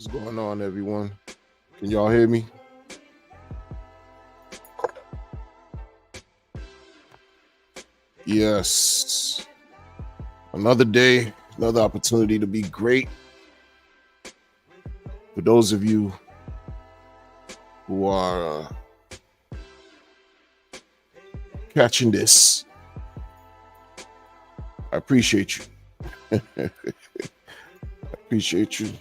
What's going on, everyone? Can y'all hear me? Yes. Another day, another opportunity to be great. For those of you who are catching this, I appreciate you. Appreciate you.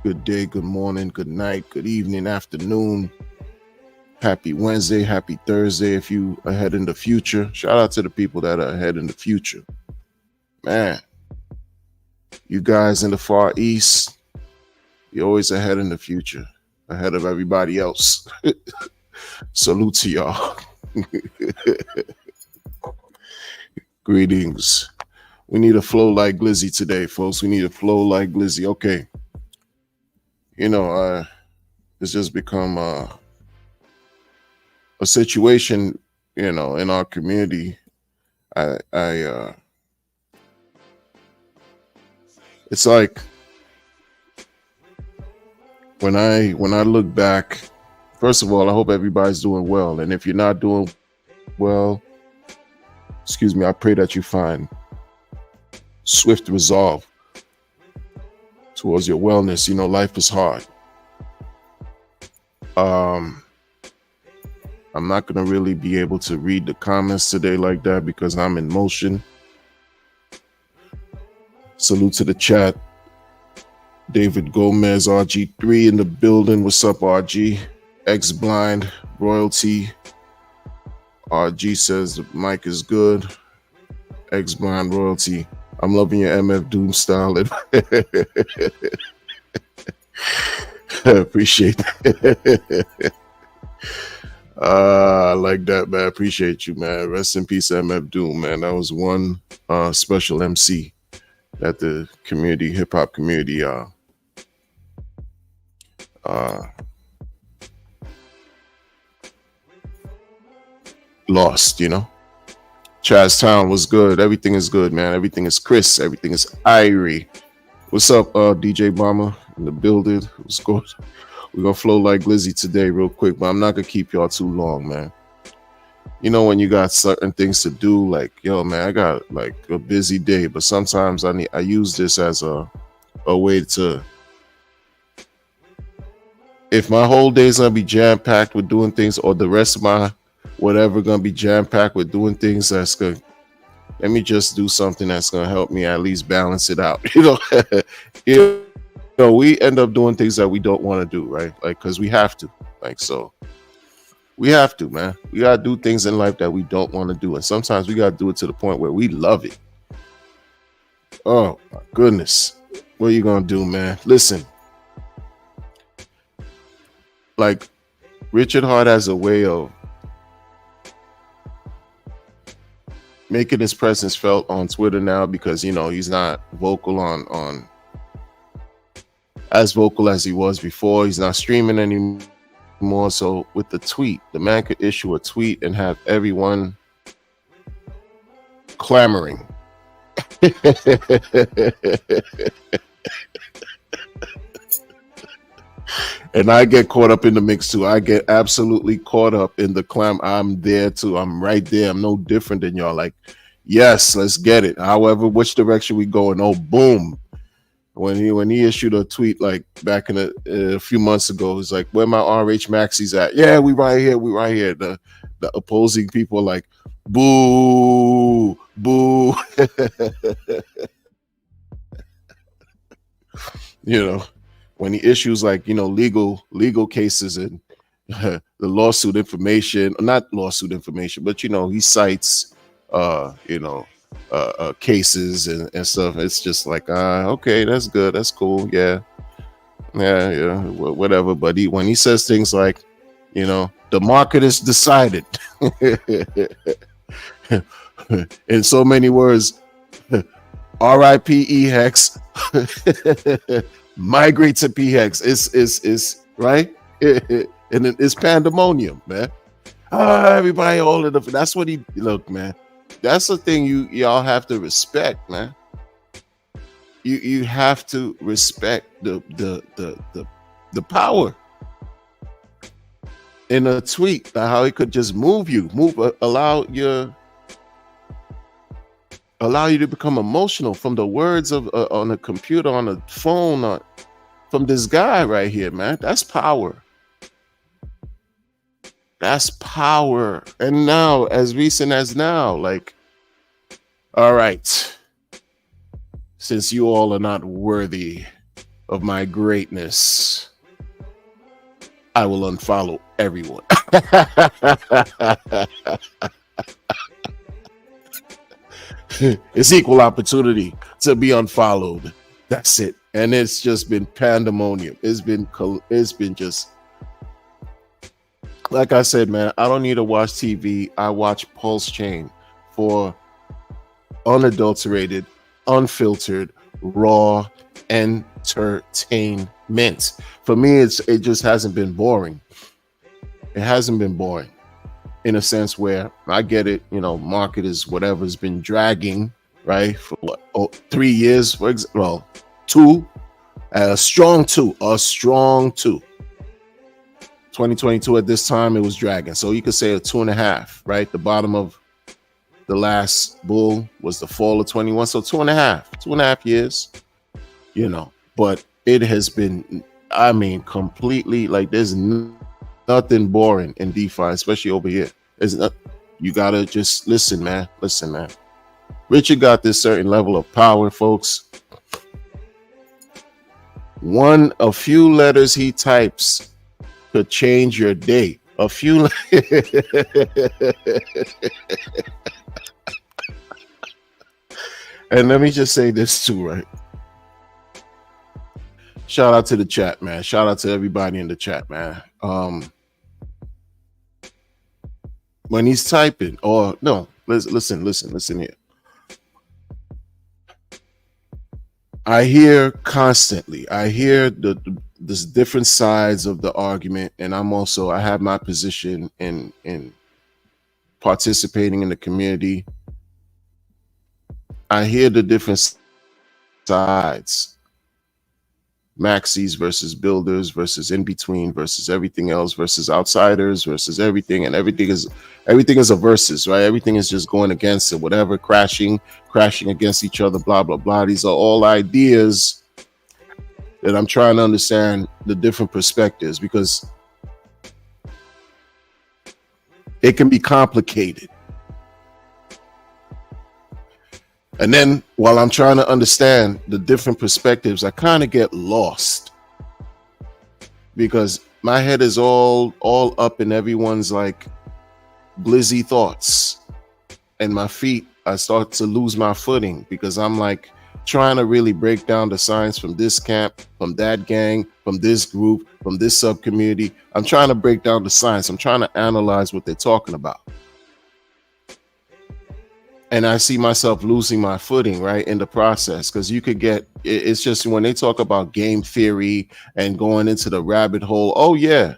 Good day, good morning, good night, good evening, afternoon. Happy Wednesday, happy Thursday if you ahead in the future. Shout out to the people that are ahead in the future. Man, you guys in the Far East, you're always ahead in the future, ahead of everybody else. Salute to y'all. Greetings. We need a flow like Glizzy today, folks. We need a flow like Glizzy. Okay. It's just become a situation, in our community. It's like when I look back, first of all, I hope everybody's doing well. And if you're not doing well, excuse me, I pray that you find swift resolve towards your wellness. Life is hard. I'm not going to really be able to read the comments today like that because I'm in motion. Salute to the chat. David Gomez, RG3 in the building. What's up, RG? X-Blind, Royalty. RG says the mic is good. X-Blind, Royalty. I'm loving your MF Doom style. Appreciate that. I like that, man. Appreciate you, man. Rest in peace, MF Doom, man. That was one special MC that the community, hip hop community, lost. Chaz Town was good. Everything is good, man. Everything is Chris. Everything is Irie. What's up, DJ Bomber in the building? What's good? We're gonna flow like Glizzy today real quick, but I'm not gonna keep y'all too long, man. When you got certain things to do, like, yo, man, I got like a busy day, but sometimes I use this as a way to, if my whole day's gonna be jam-packed with doing things, or the rest of my whatever gonna be jam-packed with doing things, that's good. Let me just do something that's gonna help me at least balance it out. We end up doing things that we don't want to do, right? Like, because we have to. So we have to, man. We gotta do things in life that we don't want to do, and sometimes we gotta do it to the point where we love it. Oh my goodness, what are you gonna do, man? Listen, like, Richard Hart has a way of making his presence felt on Twitter now, because he's not vocal on as vocal as he was before. He's not streaming anymore. So with the tweet, the man could issue a tweet and have everyone clamoring. And I get caught up in the mix too. I get absolutely caught up in the clam. I'm there too. I'm right there. I'm no different than y'all. Like, yes, let's get it. However, which direction we going? Oh, boom. When he issued a tweet like back in a few months ago, he's like, "Where my RH Maxis at?" Yeah, we right here. The opposing people are like, boo, boo. When he issues like legal cases and the lawsuit information, not lawsuit information, but he cites cases and stuff. It's just like, okay, that's good, that's cool, yeah, whatever. But when he says things like, the market is decided, in so many words, R.I.P. E-Hex, migrate to P-Hex. It's right, and it's pandemonium, man. Everybody, all of the. That's what he look, man. That's the thing y'all have to respect, man. You have to respect the power in a tweet, how it could just move you, allow you to become emotional from the words of on a computer, on a phone, from this guy right here, man. That's power. That's power. And now, as recent as now, like, all right, since you all are not worthy of my greatness, I will unfollow everyone. It's equal opportunity to be unfollowed. That's it. And it's just been pandemonium. It's been just, like I said, man, I don't need to watch TV. I watch Pulse Chain for unadulterated, unfiltered, raw entertainment. For me, it just hasn't been boring. It hasn't been boring in a sense where I get it, market is whatever's been dragging, right? For what, 3 years, well, two, a strong two. 2022 at this time, it was dragging. So you could say a 2.5, right? The bottom of the last bull was the fall of 21. So 2.5 years, but it has been, I mean, completely like there's nothing boring in DeFi, especially over here. You gotta just listen, man. Richard got this certain level of power, folks. A few letters he types could change your day. A few. And let me just say this too, right? Shout out to the chat, man. Shout out to everybody in the chat, man. When he's typing, or no, listen here. I hear constantly. I hear the different sides of the argument, and I have my position in participating in the community. I hear the different sides. Maxis versus builders versus in between versus everything else versus outsiders versus everything, and everything is a versus, right? Everything is just going against it, whatever, crashing against each other, blah blah blah. These are all ideas that I'm trying to understand the different perspectives, because it can be complicated. And then while I'm trying to understand the different perspectives, I kind of get lost because my head is all up in everyone's like Glizzy thoughts, and my feet, I start to lose my footing because I'm like trying to really break down the science from this camp, from that gang, from this group, from this sub community. I'm trying to break down the science. I'm trying to analyze what they're talking about. And I see myself losing my footing, right, in the process, because you could get, it's just when they talk about game theory and going into the rabbit hole, oh yeah,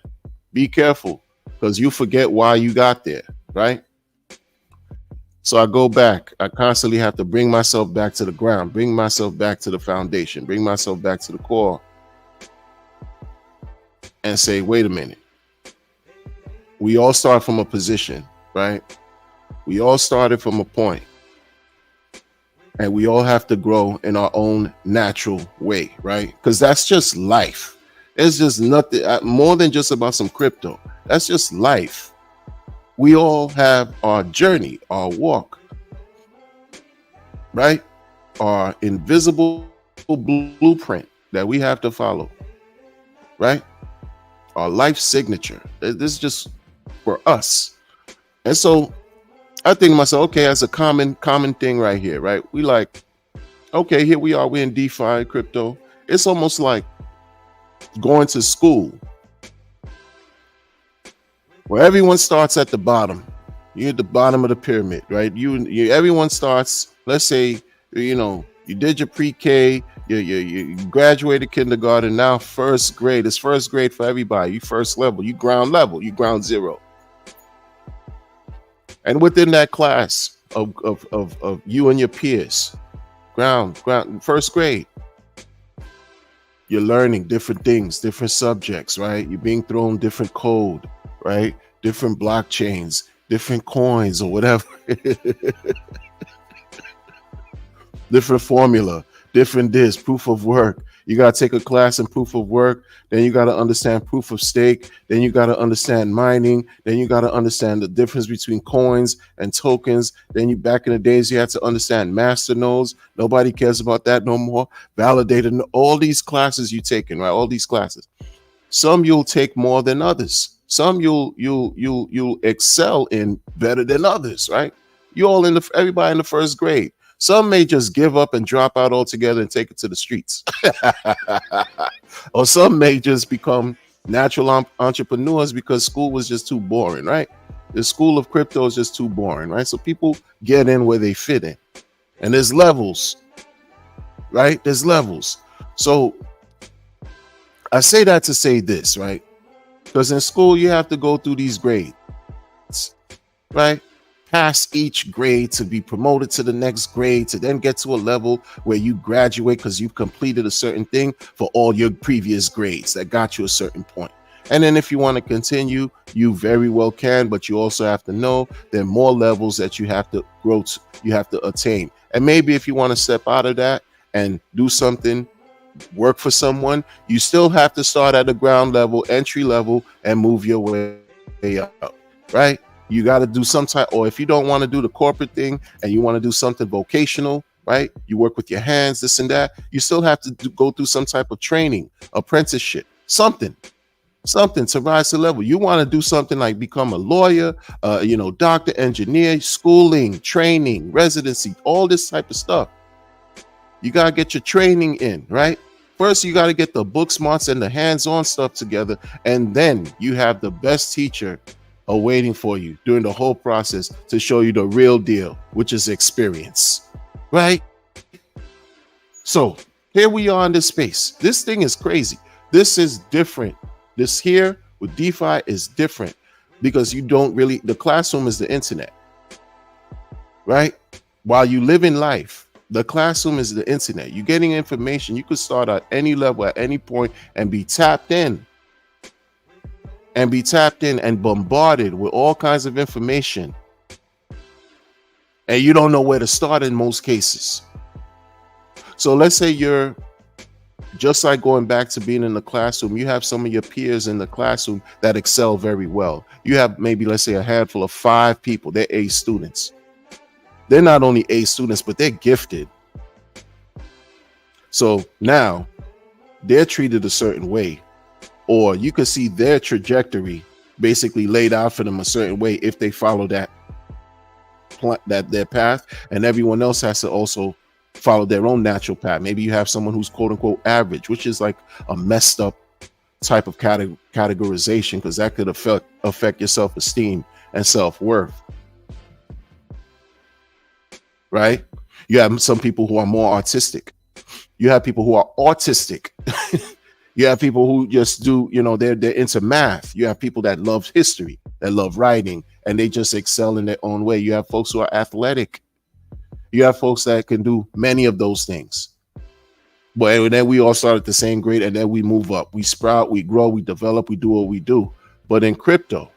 be careful, because you forget why you got there, right? So I go back. I constantly have to bring myself back to the ground, bring myself back to the foundation, bring myself back to the core, and say, wait a minute. We all start from a position, right? We all started from a point, and we all have to grow in our own natural way, right? Because that's just life. It's just nothing more than just about some crypto. That's just life. We all have our journey, our walk, right? Our invisible blueprint that we have to follow, right? Our life signature. This is just for us. And so I think to myself, okay, that's a common thing right here, right? We like, okay, here we are, we're in DeFi, crypto. It's almost like going to school where everyone starts at the bottom. You're at the bottom of the pyramid, right? Everyone starts, let's say, you did your pre-K, you graduated kindergarten, now first grade. It's first grade for everybody. You first level, you ground zero. And within that class of you and your peers, ground, first grade, You're learning different things, different subjects, right? You're being thrown different code, right? Different blockchains, different coins or whatever, different formula, different this, proof of work. You got to take a class in proof of work. Then you got to understand proof of stake. Then you got to understand mining. Then you got to understand the difference between coins and tokens. Then you, back in the days, you had to understand master nodes. Nobody cares about that no more. Validated, all these classes you taking, right? All these classes. Some you'll take more than others. Some you'll excel in better than others, right? You all in the everybody in the first grade. Some may just give up and drop out altogether and take it to the streets. Or some may just become natural entrepreneurs because school was just too boring, right? The school of crypto is just too boring, right? So people get in where they fit in. And there's levels, right? There's levels. So I say that to say this, right? Because in school, you have to go through these grades, right? Pass each grade to be promoted to the next grade, to then get to a level where you graduate because you've completed a certain thing for all your previous grades that got you a certain point. And then if you want to continue, you very well can, but you also have to know there are more levels that you have to grow to, you have to attain. And maybe if you want to step out of that and do something, work for someone, you still have to start at the ground level, entry level, and move your way up, right? You got to do some type, or if you don't want to do the corporate thing and you want to do something vocational, right? You work with your hands, this and that. You still have to go through some type of training, apprenticeship, something to rise to the level. You want to do something like become a lawyer, doctor, engineer, schooling, training, residency, all this type of stuff. You got to get your training in, right? First, you got to get the book smarts and the hands-on stuff together. And then you have the best teacher awaiting for you during the whole process to show you the real deal, which is experience, right? So here we are in this space. This thing is crazy. This is different. This here with DeFi is different because you don't really, the classroom is the internet, right? While you live in life, the classroom is the internet. You're getting information. You could start at any level, at any point, and be tapped in. And bombarded with all kinds of information. And you don't know where to start in most cases. So let's say you're just like going back to being in the classroom. You have some of your peers in the classroom that excel very well. You have maybe, let's say, a handful of 5 people. They're A students. They're not only A students, but they're gifted. So now they're treated a certain way, or you could see their trajectory basically laid out for them a certain way if they follow that their path, and everyone else has to also follow their own natural path. Maybe you have someone who's quote unquote average, which is like a messed up type of categorization, because that could affect your self-esteem and self-worth. Right? You have some people who are more artistic. You have people who are autistic. You have people who just do, they're into math. You have people that love history, that love writing, and they just excel in their own way. You have folks who are athletic. You have folks that can do many of those things. But then we all start at the same grade, and then we move up. We sprout, we grow, we develop, we do what we do. But in crypto,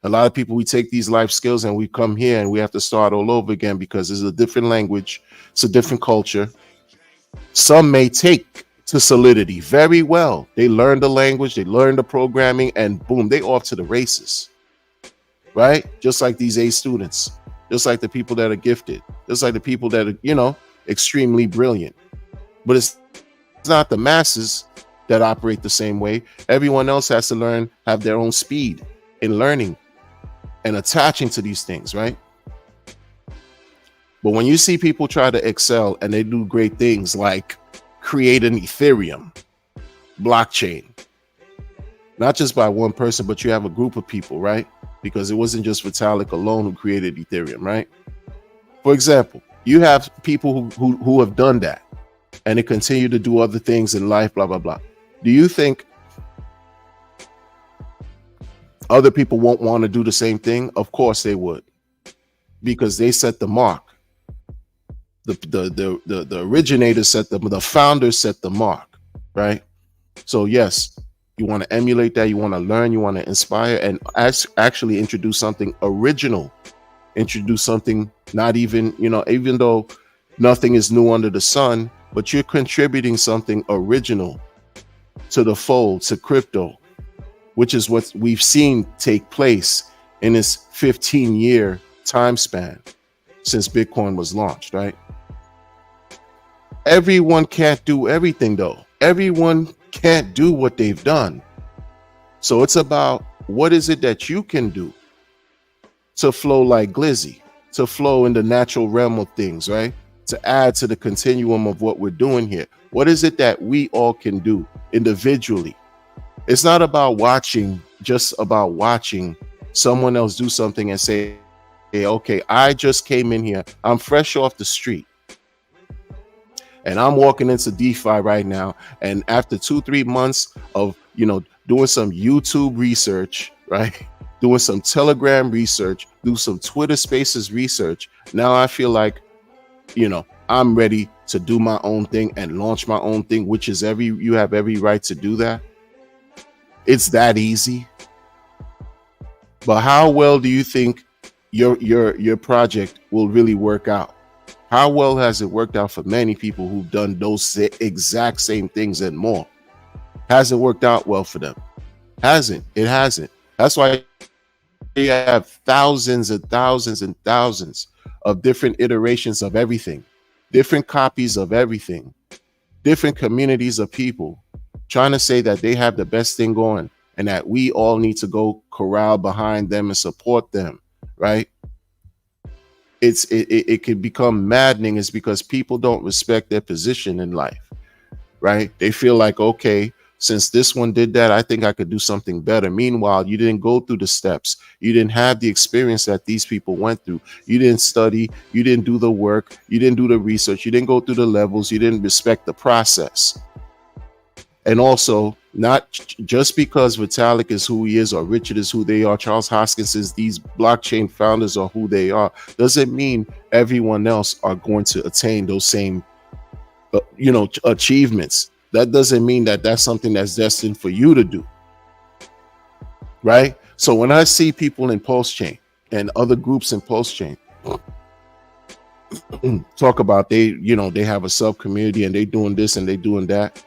a lot of people, we take these life skills and we come here and we have to start all over again because it's a different language. It's a different culture. Some may take to solidity very well. They learn the language, they learn the programming, and boom, they off to the races, right? Just like these A students, just like the people that are gifted, just like the people that are, extremely brilliant. But it's not the masses that operate the same way. Everyone else has to learn, have their own speed in learning and attaching to these things, right? But when you see people try to excel and they do great things like create an Ethereum blockchain, not just by one person, but you have a group of people, right? Because it wasn't just Vitalik alone who created Ethereum, right? For example, you have people who have done that and they continue to do other things in life, blah, blah, blah. Do you think other people won't want to do the same thing? Of course they would, because they set the mark. The originators set the founders set the mark. right? So yes, you want to emulate that, you want to learn, you want to inspire, and actually introduce something original, introduce something not even, even though nothing is new under the sun, but you're contributing something original to the fold, to crypto, which is what we've seen take place in this 15-year time span since Bitcoin was launched, right? Everyone can't do everything though. Everyone can't do what they've done. So it's about what is it that you can do to flow like Glizzy, to flow in the natural realm of things, right? To add to the continuum of what we're doing here. What is it that we all can do individually? It's not about watching, just about watching someone else do something and say, okay, I just came in here. I'm fresh off the street and I'm walking into DeFi right now. And after 2-3 months of, doing some YouTube research, right? Doing some Telegram research, do some Twitter Spaces research. Now I feel like, I'm ready to do my own thing and launch my own thing, which is you have every right to do that. It's that easy. But how well do you think your project will really work out? How well has it worked out for many people who've done those exact same things and more? Hasn't worked out well for them. Hasn't. It hasn't. That's why you have thousands and thousands and thousands of different iterations of everything, different copies of everything, different communities of people trying to say that they have the best thing going and that we all need to go corral behind them and support them, right? It could become maddening is because people don't respect their position in life, right? They feel like, okay, since this one did that, I think I could do something better. Meanwhile, you didn't go through the steps. You didn't have the experience that these people went through. You didn't study. You didn't do the work. You didn't do the research. You didn't go through the levels. You didn't respect the process. And also, not just because Vitalik is who he is or Richard is who they are, Charles Hoskins is, these blockchain founders are who they are, doesn't mean everyone else are going to attain those same, achievements. That doesn't mean that that's something that's destined for you to do, right? So when I see people in Pulse Chain and other groups in Pulse Chain talk about they have a sub community and they doing this and they doing that,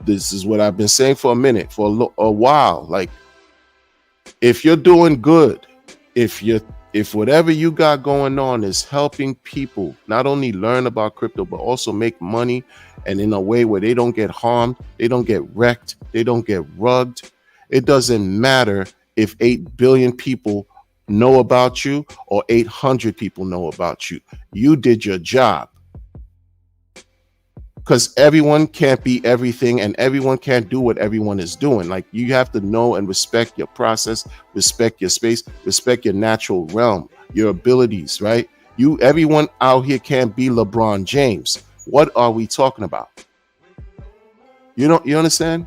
this is what I've been saying for a minute, for a while. Like, if you're doing good, if whatever you got going on is helping people not only learn about crypto but also make money, and in a way where they don't get harmed, they don't get wrecked, they don't get rugged, it doesn't matter if 8 billion people know about you or 800 people know about you. You did your job. Because everyone can't be everything and everyone can't do what everyone is doing. Like, you have to know and respect your process, respect your space, respect your natural realm, your abilities, right? Everyone out here can't be LeBron James. What are we talking about? You understand?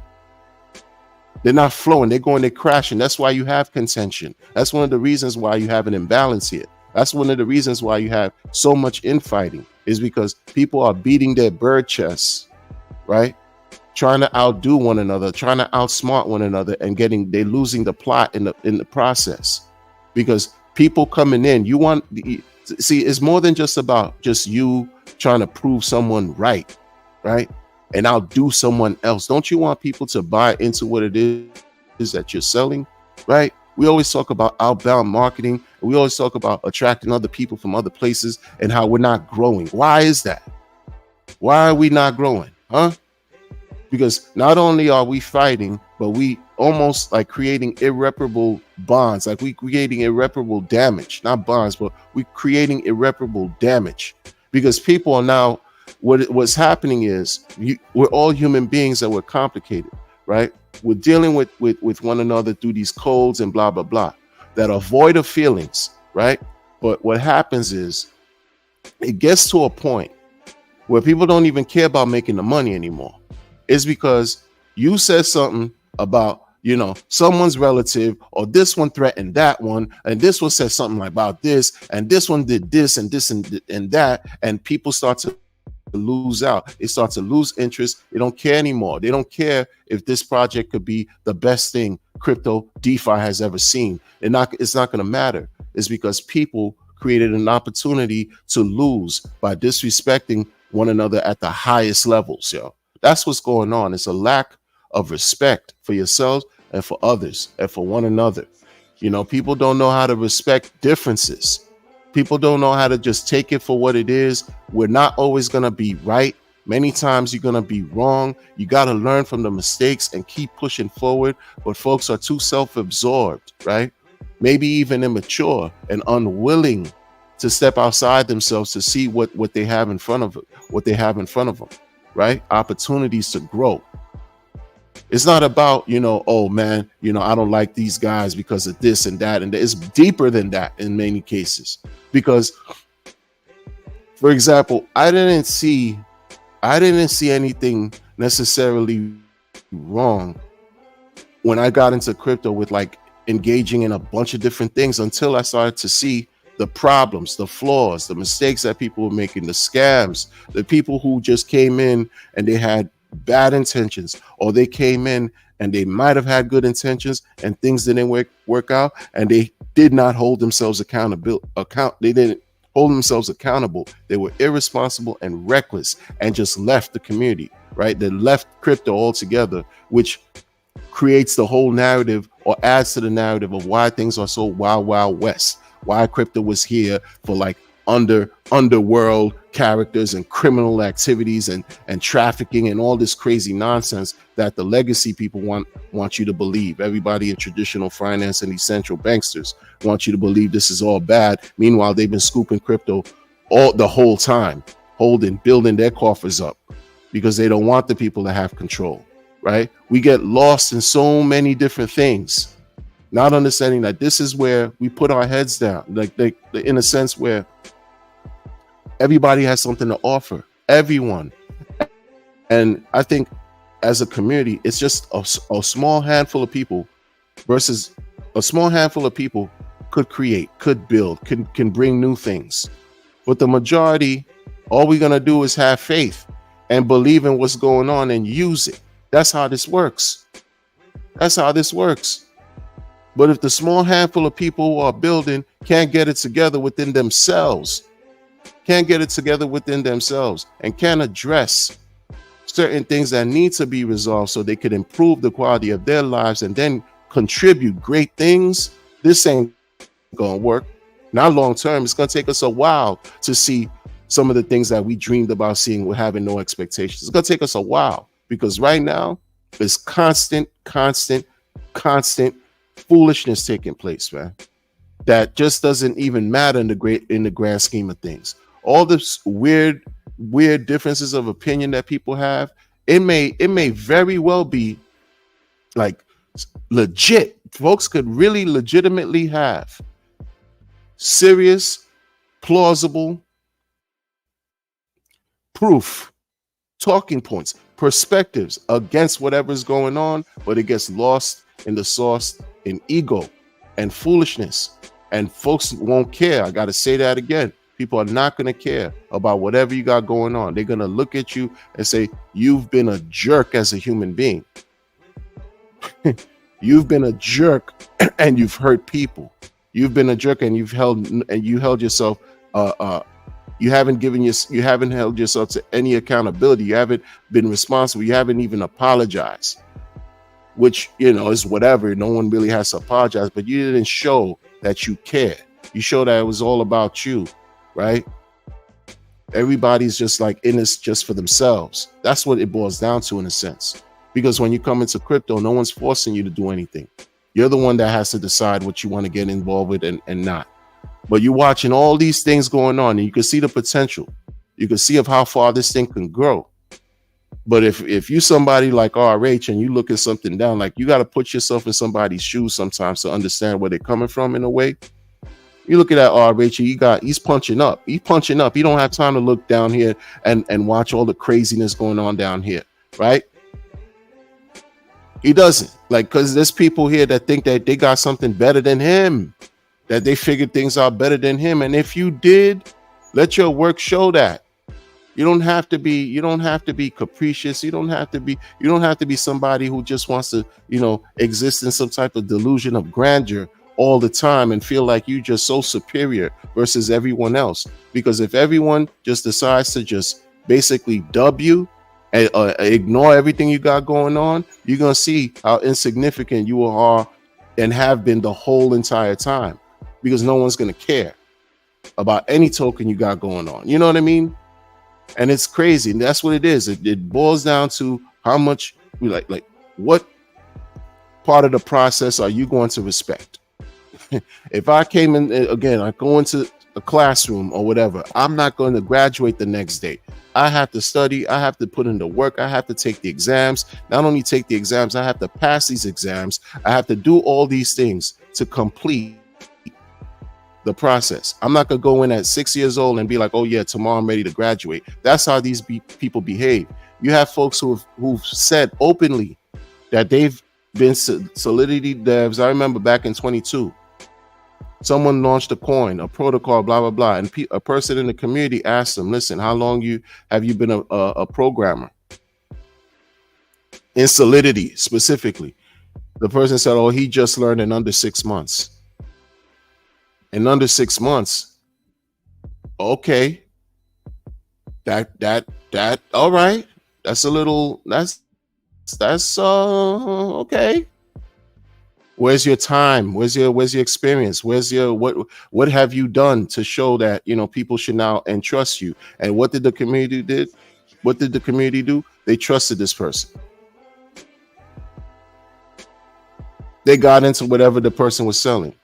They're not flowing. They're going, they're crashing. That's why you have contention. That's one of the reasons why you have an imbalance here. That's one of the reasons why you have so much infighting, is because people are beating their bird chests, right? Trying to outdo one another, trying to outsmart one another, and they're losing the plot in the process. Because people coming in, it's more than just about just you trying to prove someone right? And outdo someone else. Don't you want people to buy into what it is that you're selling, right? We always talk about outbound marketing. We always talk about attracting other people from other places and how we're not growing. Why is that? Why are we not growing? Because not only are we fighting, but we almost like creating irreparable bonds. Like, we creating irreparable damage, not bonds, but we creating irreparable damage, because people are now, what's happening is we're all human beings and we're complicated, right? We're dealing with one another through these codes and blah, blah, blah, that are void of feelings, right? But what happens is it gets to a point where people don't even care about making the money anymore. It's because you said something about, someone's relative, or this one threatened that one, and this one said something about this, and this one did this and this and that, and people start to lose out. They start to lose interest. They don't care anymore. They don't care if this project could be the best thing crypto DeFi has ever seen. It's not going to matter. It's because people created an opportunity to lose by disrespecting one another at the highest levels, yo. That's what's going on. It's a lack of respect for yourselves and for others and for one another. People don't know how to respect differences. People don't know how to just take it for what it is. We're not always going to be right. Many times you're going to be wrong. You got to learn from the mistakes and keep pushing forward. But folks are too self-absorbed, right? Maybe even immature and unwilling to step outside themselves to see what they have in front of them, right? Opportunities to grow. It's not about, oh man, I don't like these guys because of this and that. And it's deeper than that in many cases. Because, for example, I didn't see anything necessarily wrong when I got into crypto with like engaging in a bunch of different things until I started to see the problems, the flaws, the mistakes that people were making, the scams, the people who just came in and they had bad intentions, or they came in and they might have had good intentions and things didn't work out, and they did not hold themselves accountable. They didn't hold themselves accountable. They were irresponsible and reckless and just left the community, right? They left crypto altogether, which creates the whole narrative or adds to the narrative of why things are so wild, wild west. Why crypto was here for like underworld characters and criminal activities and trafficking and all this crazy nonsense that the legacy people want you to believe. Everybody in traditional finance and these central banksters want you to believe this is all bad. Meanwhile, they've been scooping crypto the whole time, building their coffers up because they don't want the people to have control, right? We get lost in so many different things, not understanding that this is where we put our heads down, like in a sense where everybody has something to offer, everyone. And I think as a community, it's just a small handful of people versus a small handful of people could create, could build, can bring new things. But the majority, all we're going to do is have faith and believe in what's going on and use it. That's how this works. But if the small handful of people who are building can't get it together within themselves, and can't address certain things that need to be resolved so they could improve the quality of their lives and then contribute great things, this ain't gonna work. Not long term. It's gonna take us a while to see some of the things that we dreamed about seeing with having no expectations. It's gonna take us a while because right now there's constant foolishness taking place, man. That just doesn't even matter in the grand scheme of things. All this weird differences of opinion that people have, it may very well be like legit. Folks could really legitimately have serious, plausible proof, talking points, perspectives against whatever's going on, but it gets lost in the sauce in ego and foolishness. And folks won't care. I got to say that again. People are not going to care about whatever you got going on. They're going to look at you and say, you've been a jerk as a human being. You've been a jerk and you've hurt people. You've been a jerk and you held yourself. You haven't held yourself to any accountability. You haven't been responsible. You haven't even apologized, which, is whatever. No one really has to apologize, but you didn't show that you care. You show that it was all about you, right? Everybody's just like in this just for themselves. That's what it boils down to in a sense. Because when you come into crypto, no one's forcing you to do anything. You're the one that has to decide what you want to get involved with and not. But you're watching all these things going on and you can see the potential. You can see of how far this thing can grow. But if you somebody like RH and you look at something down, like you got to put yourself in somebody's shoes sometimes to understand where they're coming from in a way. You look at that RH, he's punching up. He don't have time to look down here and watch all the craziness going on down here, right? He doesn't. Like, because there's people here that think that they got something better than him, that they figured things out better than him. And if you did, let your work show that. You don't have to be capricious. You don't have to be somebody who just wants to, exist in some type of delusion of grandeur all the time and feel like you just so superior versus everyone else. Because if everyone just decides to just basically dub you and ignore everything you got going on, you're gonna see how insignificant you are and have been the whole entire time. Because no one's gonna care about any token you got going on. You know what I mean? And it's crazy. And that's what it is. It boils down to how much we like what part of the process are you going to respect? If I came in again, I go into a classroom or whatever, I'm not going to graduate the next day. I have to study, I have to put in the work, I have to take the exams. Not only take the exams, I have to pass these exams. I have to do all these things to complete the process. I'm not gonna go in at 6 years old and be like, "Oh yeah, tomorrow I'm ready to graduate." That's how these people behave. You have folks who've said openly that they've been Solidity devs. I remember back in 22, someone launched a coin, a protocol, blah blah blah, and a person in the community asked them, "Listen, how long have you been a programmer in Solidity specifically?" The person said, "Oh, he just learned in under 6 months." In under 6 months, okay, that all right. That's a little. That's okay. Where's your time? Where's your experience? What have you done to show that people should now entrust you? And what did the community did? What did the community do? They trusted this person. They got into whatever the person was selling.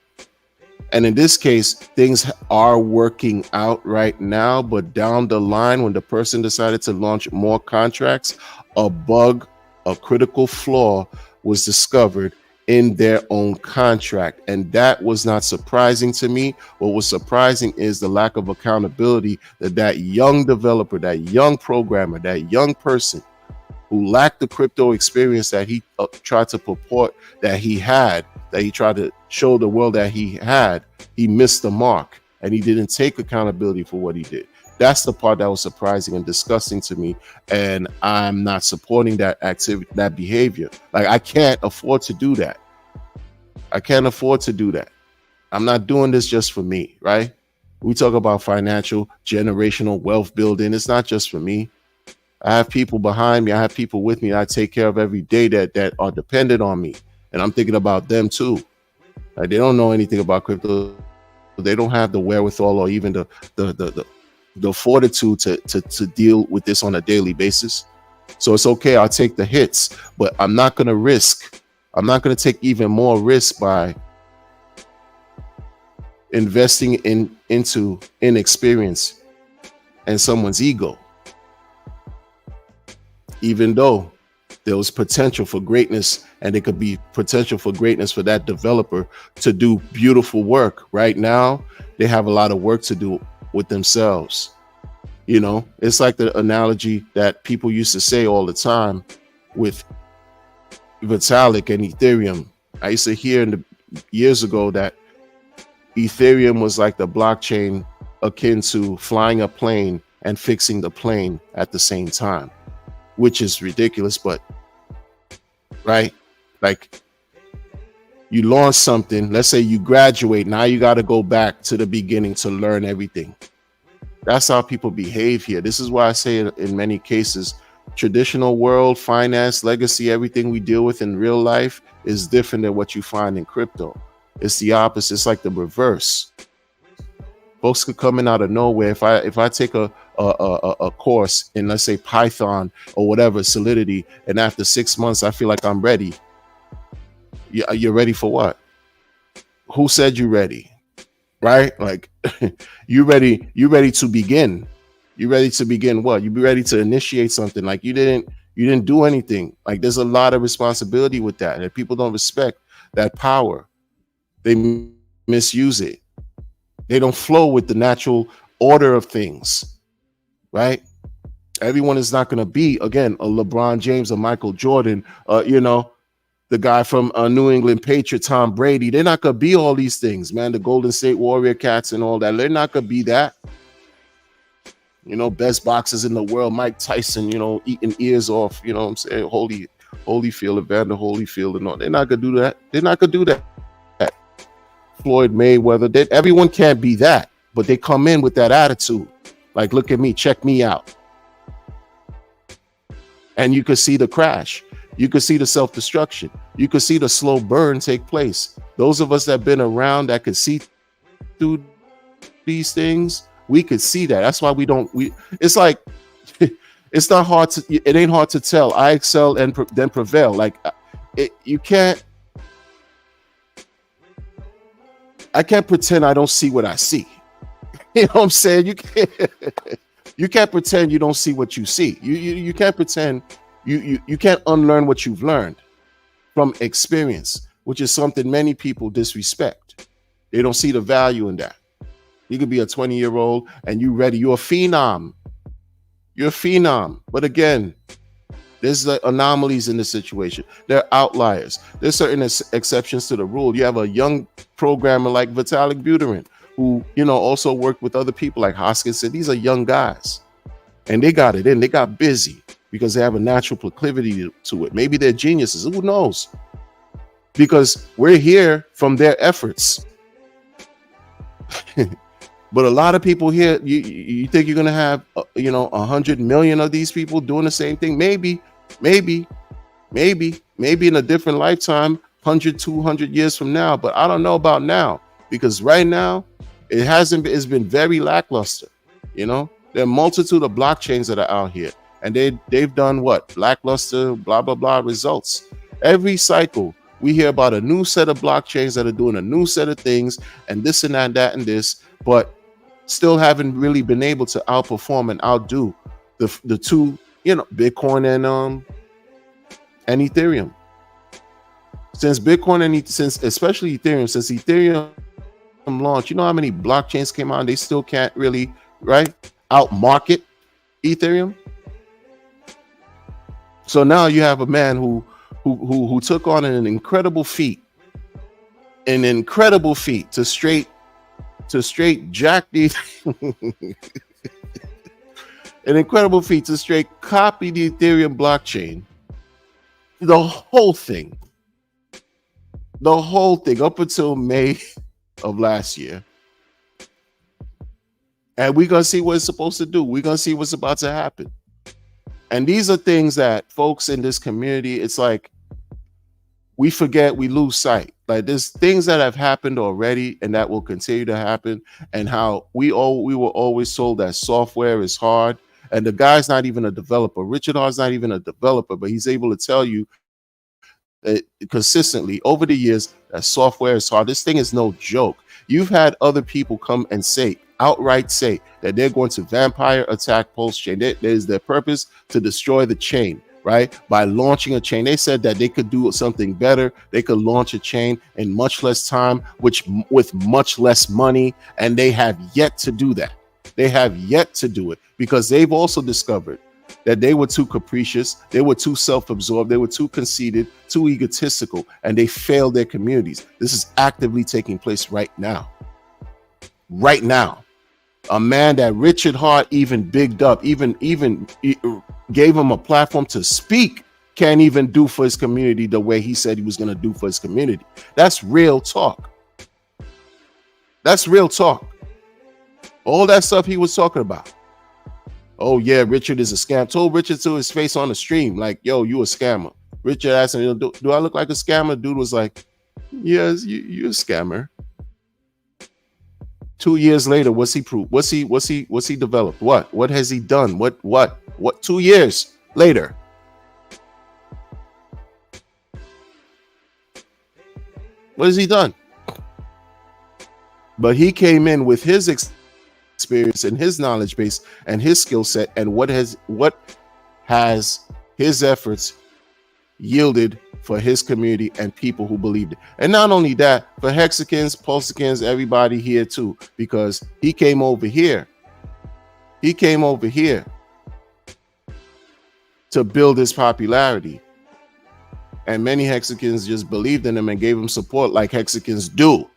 And in this case, things are working out right now, but down the line, when the person decided to launch more contracts, a bug, a critical flaw was discovered in their own contract. And that was not surprising to me. What was surprising is the lack of accountability that young developer, that young programmer, that young person who lacked the crypto experience that he tried to purport that he had, that he tried to show the world that he had, he missed the mark and he didn't take accountability for what he did. That's the part that was surprising and disgusting to me. And I'm not supporting that activity, that behavior. Like, I can't afford to do that. I can't afford to do that. I'm not doing this just for me, right? We talk about financial, generational wealth building. It's not just for me. I have people behind me. I have people with me I take care of every day that are dependent on me. And I'm thinking about them too. Like, they don't know anything about crypto. They don't have the wherewithal or even the fortitude to deal with this on a daily basis. So it's okay. I'll take the hits, but I'm not going to risk. I'm not going to take even more risk by investing into inexperience and someone's ego. Even though there was potential for greatness, and it could be potential for greatness for that developer to do beautiful work. Right now, they have a lot of work to do with themselves. It's like the analogy that people used to say all the time with Vitalik and Ethereum. I used to hear years ago that Ethereum was like the blockchain akin to flying a plane and fixing the plane at the same time, which is ridiculous, but right? Like, you launch something, let's say you graduate, now you got to go back to the beginning to learn everything. That's how people behave here. This is why I say in many cases, traditional world, finance, legacy, everything we deal with in real life is different than what you find in crypto. It's the opposite. It's like the reverse. Folks could come in out of nowhere. If I take a course in, let's say, Python or whatever, Solidity, and after 6 months I feel like I'm ready. You're ready for what? Who said you ready? Right? Like, you ready to begin. You ready to begin what? You be ready to initiate something. Like, you didn't do anything. Like, there's a lot of responsibility with that, and people don't respect that power. They misuse it. They don't flow with the natural order of things, right? Everyone is not going to be, again, a LeBron James, a Michael Jordan, the guy from New England Patriot, Tom Brady. They're not going to be all these things, man. The Golden State Warrior Cats and all that. They're not going to be that, Best boxers in the world, Mike Tyson, eating ears off, what I'm saying, Holyfield, Evander Holyfield, and all. They're not gonna do that. They're not gonna do that. Floyd Mayweather, everyone can't be that, but they come in with that attitude. Like, look at me, check me out. And you could see the crash. You could see the self-destruction. You could see the slow burn take place. Those of us that have been around that could see through these things, we could see that. That's why it's like, it's not hard to, it ain't hard to tell. I excel and then prevail. Like, I can't pretend I don't see what I see. You know what I'm saying? You can't pretend you don't see what you see. You can't pretend you can't unlearn what you've learned from experience, which is something many people disrespect. They don't see the value in that. You could be a 20-year-old and you ready. You're a phenom. You're a phenom. But again, there's anomalies in the situation. There are outliers. There's certain exceptions to the rule. You have a young programmer like Vitalik Buterin, who, also worked with other people like Hoskins said. These are young guys. And they got it in. They got busy because they have a natural proclivity to it. Maybe they're geniuses. Who knows? Because we're here from their efforts. But a lot of people here, you think you're going to have, 100 million of these people doing the same thing? Maybe in a different lifetime, 100, 200 years from now. But I don't know about now, because right now it's been very lackluster. There are a multitude of blockchains that are out here, and they've done what? Lackluster, blah, blah, blah results. Every cycle, we hear about a new set of blockchains that are doing a new set of things, and this and that and this, but still haven't really been able to outperform and outdo the two, Bitcoin and Ethereum. Since Bitcoin and especially Ethereum, since Ethereum launched, you know how many blockchains came out and they still can't really, right, outmarket Ethereum. So now you have a man who took on an incredible feat to straight jack the an incredible feat to straight copy the Ethereum blockchain, the whole thing up until May of last year. And we're going to see what it's supposed to do. We're going to see what's about to happen. And these are things that folks in this community, it's like we forget, we lose sight. Like, there's things that have happened already and that will continue to happen, and how we were always told that software is hard. And the guy's not even a developer. Richard Hart's not even a developer, but he's able to tell you that consistently over the years that software is hard. This thing is no joke. You've had other people come and outright say that they're going to vampire attack Pulse Chain. That is their purpose, to destroy the chain, right? By launching a chain. They said that they could do something better. They could launch a chain in much less time, with much less money, and they have yet to do that. They have yet to do it because they've also discovered that they were too capricious, they were too self-absorbed, they were too conceited, too egotistical, and they failed their communities. This is actively taking place right now. Right now. A man that Richard Hart even bigged up, even gave him a platform to speak, can't even do for his community the way he said he was going to do for his community. That's real talk. That's real talk. All that stuff he was talking about. Oh yeah, Richard is a scam. Told Richard to his face on the stream, like, yo, you a scammer. Richard asked him, do I look like a scammer? Dude was like, yes, you're a scammer. 2 years later, what's he proved? What's he developed? What has he done? What 2 years later? What has he done? But he came in with his experience and his knowledge base and his skill set, and what has his efforts yielded for his community and people who believed it. And not only that, for Hexicans, Pulsicans, everybody here too, because he came over here to build his popularity, and many Hexicans just believed in him and gave him support, like Hexicans do.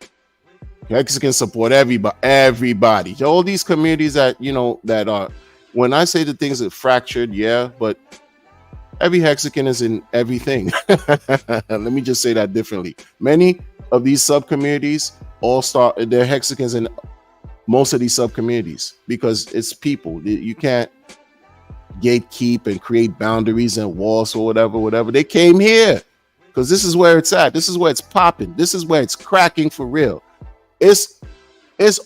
Hexicans support everybody. All these communities that that are when I say the things are fractured, yeah, but every hexagon is in everything. Let me just say that differently. Many of these sub communities all start their hexagons in most of these sub communities because it's people. You can't gatekeep and create boundaries and walls or whatever. They came here because this is where it's at. This is where it's popping. This is where it's cracking for real. It's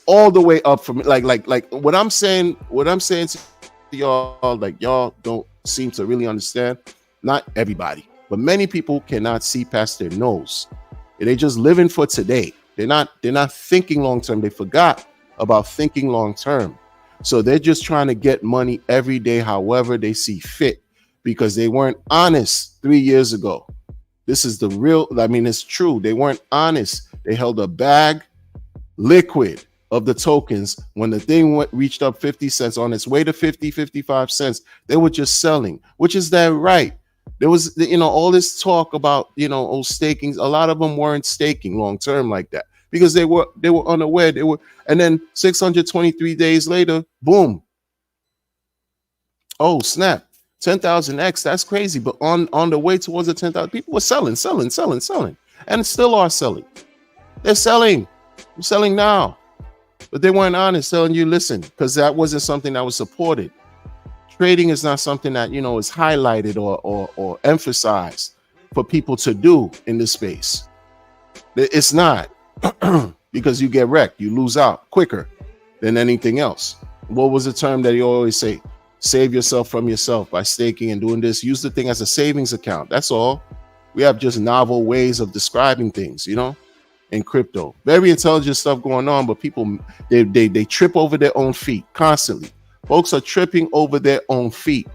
all the way up from like what I'm saying to y'all, like y'all don't seem to really understand. Not everybody, but many people cannot see past their nose. They just living for today. They're not thinking long term. They forgot about thinking long term. So they're just trying to get money every day, however they see fit, because they weren't honest 3 years ago. This is the real, I mean, it's true. They weren't honest. They held a bag liquid of the tokens. When the thing reached up 50 cents, on its way to 50, 55 cents, they were just selling, which is their right. There was, all this talk about, stakings. A lot of them weren't staking long term like that because they were unaware. And then 623 days later, boom. Oh, snap. 10,000x. That's crazy. But on the way towards the 10,000, people were selling, and still are selling. They're selling. I'm selling now. But they weren't honest, telling you, listen, because that wasn't something that was supported. Trading is not something that, is highlighted or emphasized for people to do in this space. It's not because you get wrecked. You lose out quicker than anything else. What was the term that you always say? Save yourself from yourself by staking and doing this. Use the thing as a savings account. That's all. We have just novel ways of describing things, in crypto. Very intelligent stuff going on, but people, they trip over their own feet constantly. Folks are tripping over their own feet.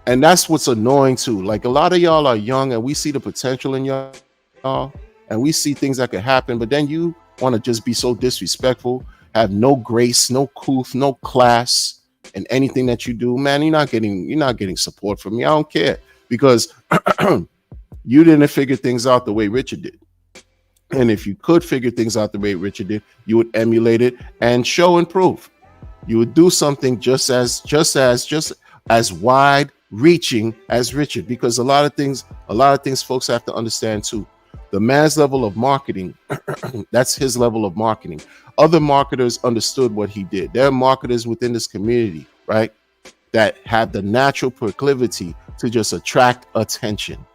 And that's what's annoying too. Like a lot of y'all are young and we see the potential in y'all and we see things that could happen, but then you want to just be so disrespectful, have no grace, no couth, no class in anything that you do. Man, you're not getting support from me. I don't care because you didn't figure things out the way Richard did. And if you could figure things out the way Richard did, you would emulate it and show and prove. You would do something just as wide reaching as Richard, because a lot of things folks have to understand too. The man's level of marketing, that's his level of marketing. Other marketers understood what he did. There are marketers within this community, right, that have the natural proclivity to just attract attention.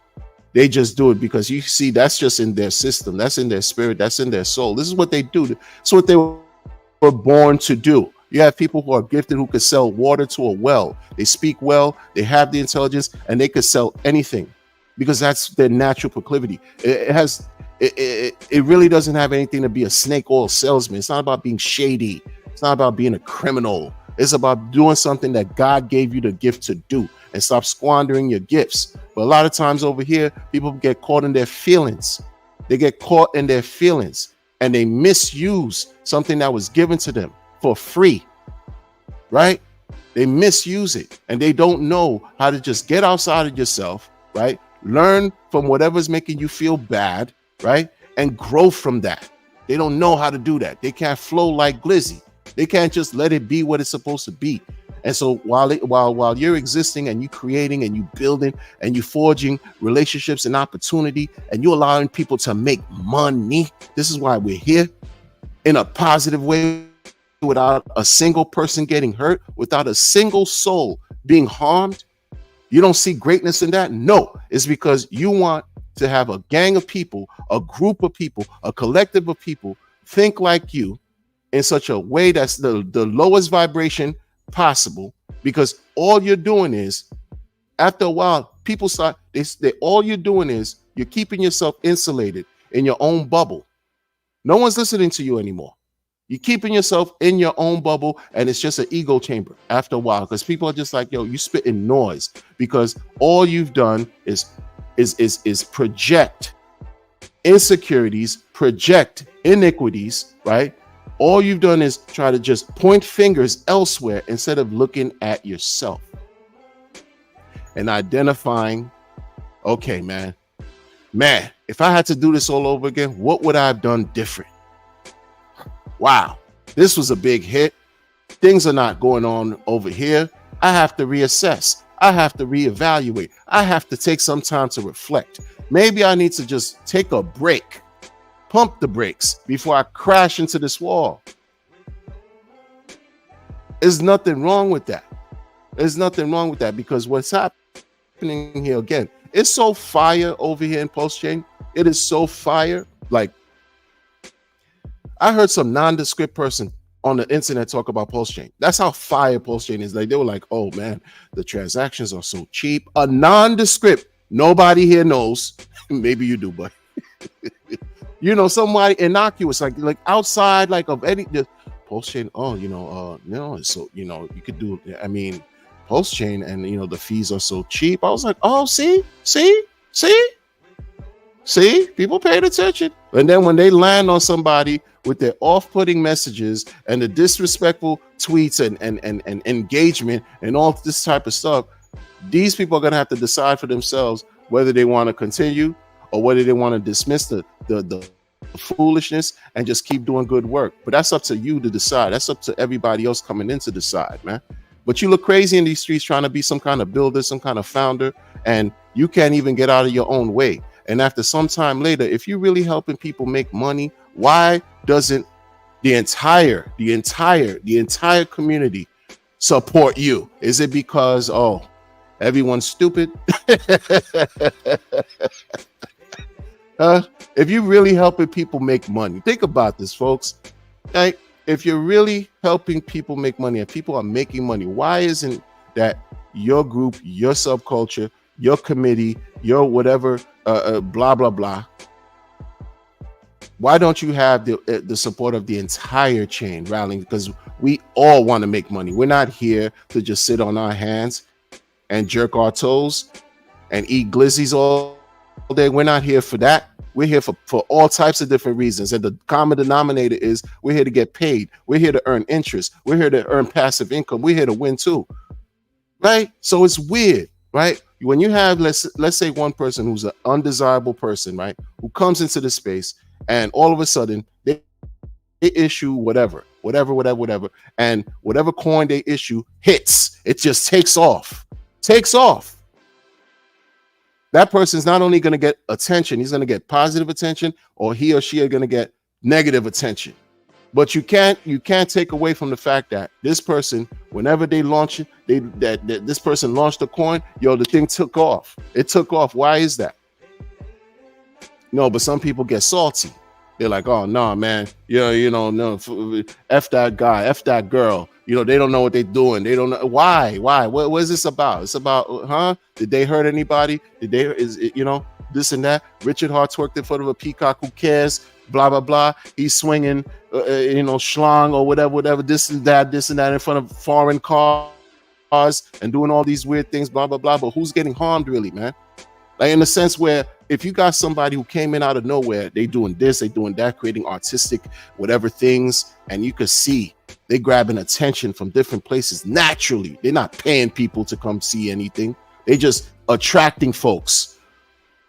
They just do it because you see that's just in their system, that's in their spirit, that's in their soul. This is what they do. It's what they were born to do. You have people who are gifted who could sell water to a well. They speak well, they have the intelligence, and they could sell anything because that's their natural proclivity. It really doesn't have anything to be a snake oil salesman. It's not about being shady. It's not about being a criminal. It's about doing something that God gave you the gift to do and stop squandering your gifts. But a lot of times over here, people get caught in their feelings. They get caught in their feelings and they misuse something that was given to them for free, right? They misuse it and they don't know how to just get outside of yourself, right? Learn from whatever's making you feel bad, right? And grow from that. They don't know how to do that. They can't flow like Glizzy. They can't just let it be what it's supposed to be. And so while you're existing and you creating and you building and you forging relationships and opportunity and you're allowing people to make money, this is why we're here, in a positive way, without a single person getting hurt, without a single soul being harmed. You don't see greatness in that? No, it's because you want to have a gang of people, a group of people, a collective of people think like you in such a way that's the lowest vibration possible, because all you're doing is, after a while, people start, all you're doing is you're keeping yourself insulated in your own bubble. No one's listening to you anymore. You're keeping yourself in your own bubble, and it's just an ego chamber after a while, because people are just like, yo, you spitting noise, because all you've done is project insecurities, project iniquities, right? All you've done is try to just point fingers elsewhere instead of looking at yourself and identifying, okay, man, if I had to do this all over again, what would I have done different? Wow, this was a big hit. things are not going on over here. I have to reassess. I have to reevaluate. I have to take some time to reflect. Maybe I need to just take a break, pump the brakes before I crash into this wall. There's nothing wrong with that. There's nothing wrong with that, because what's happening here again, it's so fire over here in Pulse Chain. It is so fire. Like, I heard some nondescript person on the internet talk about Pulse Chain. That's how fire Pulse Chain is. Like, they were like, oh man, the transactions are so cheap. A nondescript, nobody here knows. Maybe you do, but you know, somebody innocuous, like outside, like of any Pulse Chain. Oh, so you could do. I mean, Pulse Chain, and the fees are so cheap. I was like, oh, see, people paid attention. And then when they land on somebody with their off-putting messages and the disrespectful tweets and engagement and all this type of stuff, these people are going to have to decide for themselves whether they want to continue or whether they want to dismiss the foolishness and just keep doing good work. But that's up to you to decide. That's up to everybody else coming in to decide, man. But you look crazy in these streets trying to be some kind of builder, some kind of founder, and you can't even get out of your own way. And after some time later, if you're really helping people make money, why doesn't the entire community support you? Is it because, oh, everyone's stupid? If you're really helping people make money, think about this, folks. Like, if you're really helping people make money and people are making money, why isn't that your group, your subculture, your committee, your whatever, blah, blah, blah? Why don't you have the support of the entire chain rallying? Because we all want to make money. We're not here to just sit on our hands and jerk our toes and eat glizzies all day. We're not here for that. We're here for all types of different reasons. And the common denominator is we're here to get paid. We're here to earn interest. We're here to earn passive income. We're here to win too. Right? So it's weird, right? When you have, let's say, one person who's an undesirable person, right, who comes into the space and all of a sudden they issue whatever, and whatever coin they issue hits, it just takes off. That person's not only going to get attention, he's going to get positive attention, or he or she are going to get negative attention. But you can't take away from the fact that this person, whenever they launch it, this person launched a coin, the thing took off. It took off. Why is that? No, but some people get salty. They're like, oh no, man, no, F that guy, F that girl. They don't know what they're doing. They don't know why. What is this about? It's about, did they hurt anybody? This and that. Richard Hart twerked in front of a peacock. Who cares? Blah blah blah. He's swinging, schlong or whatever. This and that in front of foreign cars and doing all these weird things. Blah blah blah. But who's getting harmed really, man? Like, in the sense where if you got somebody who came in out of nowhere, they doing this, they doing that, creating artistic whatever things, and you could see they grabbing attention from different places naturally. They're not paying people to come see anything. They just attracting folks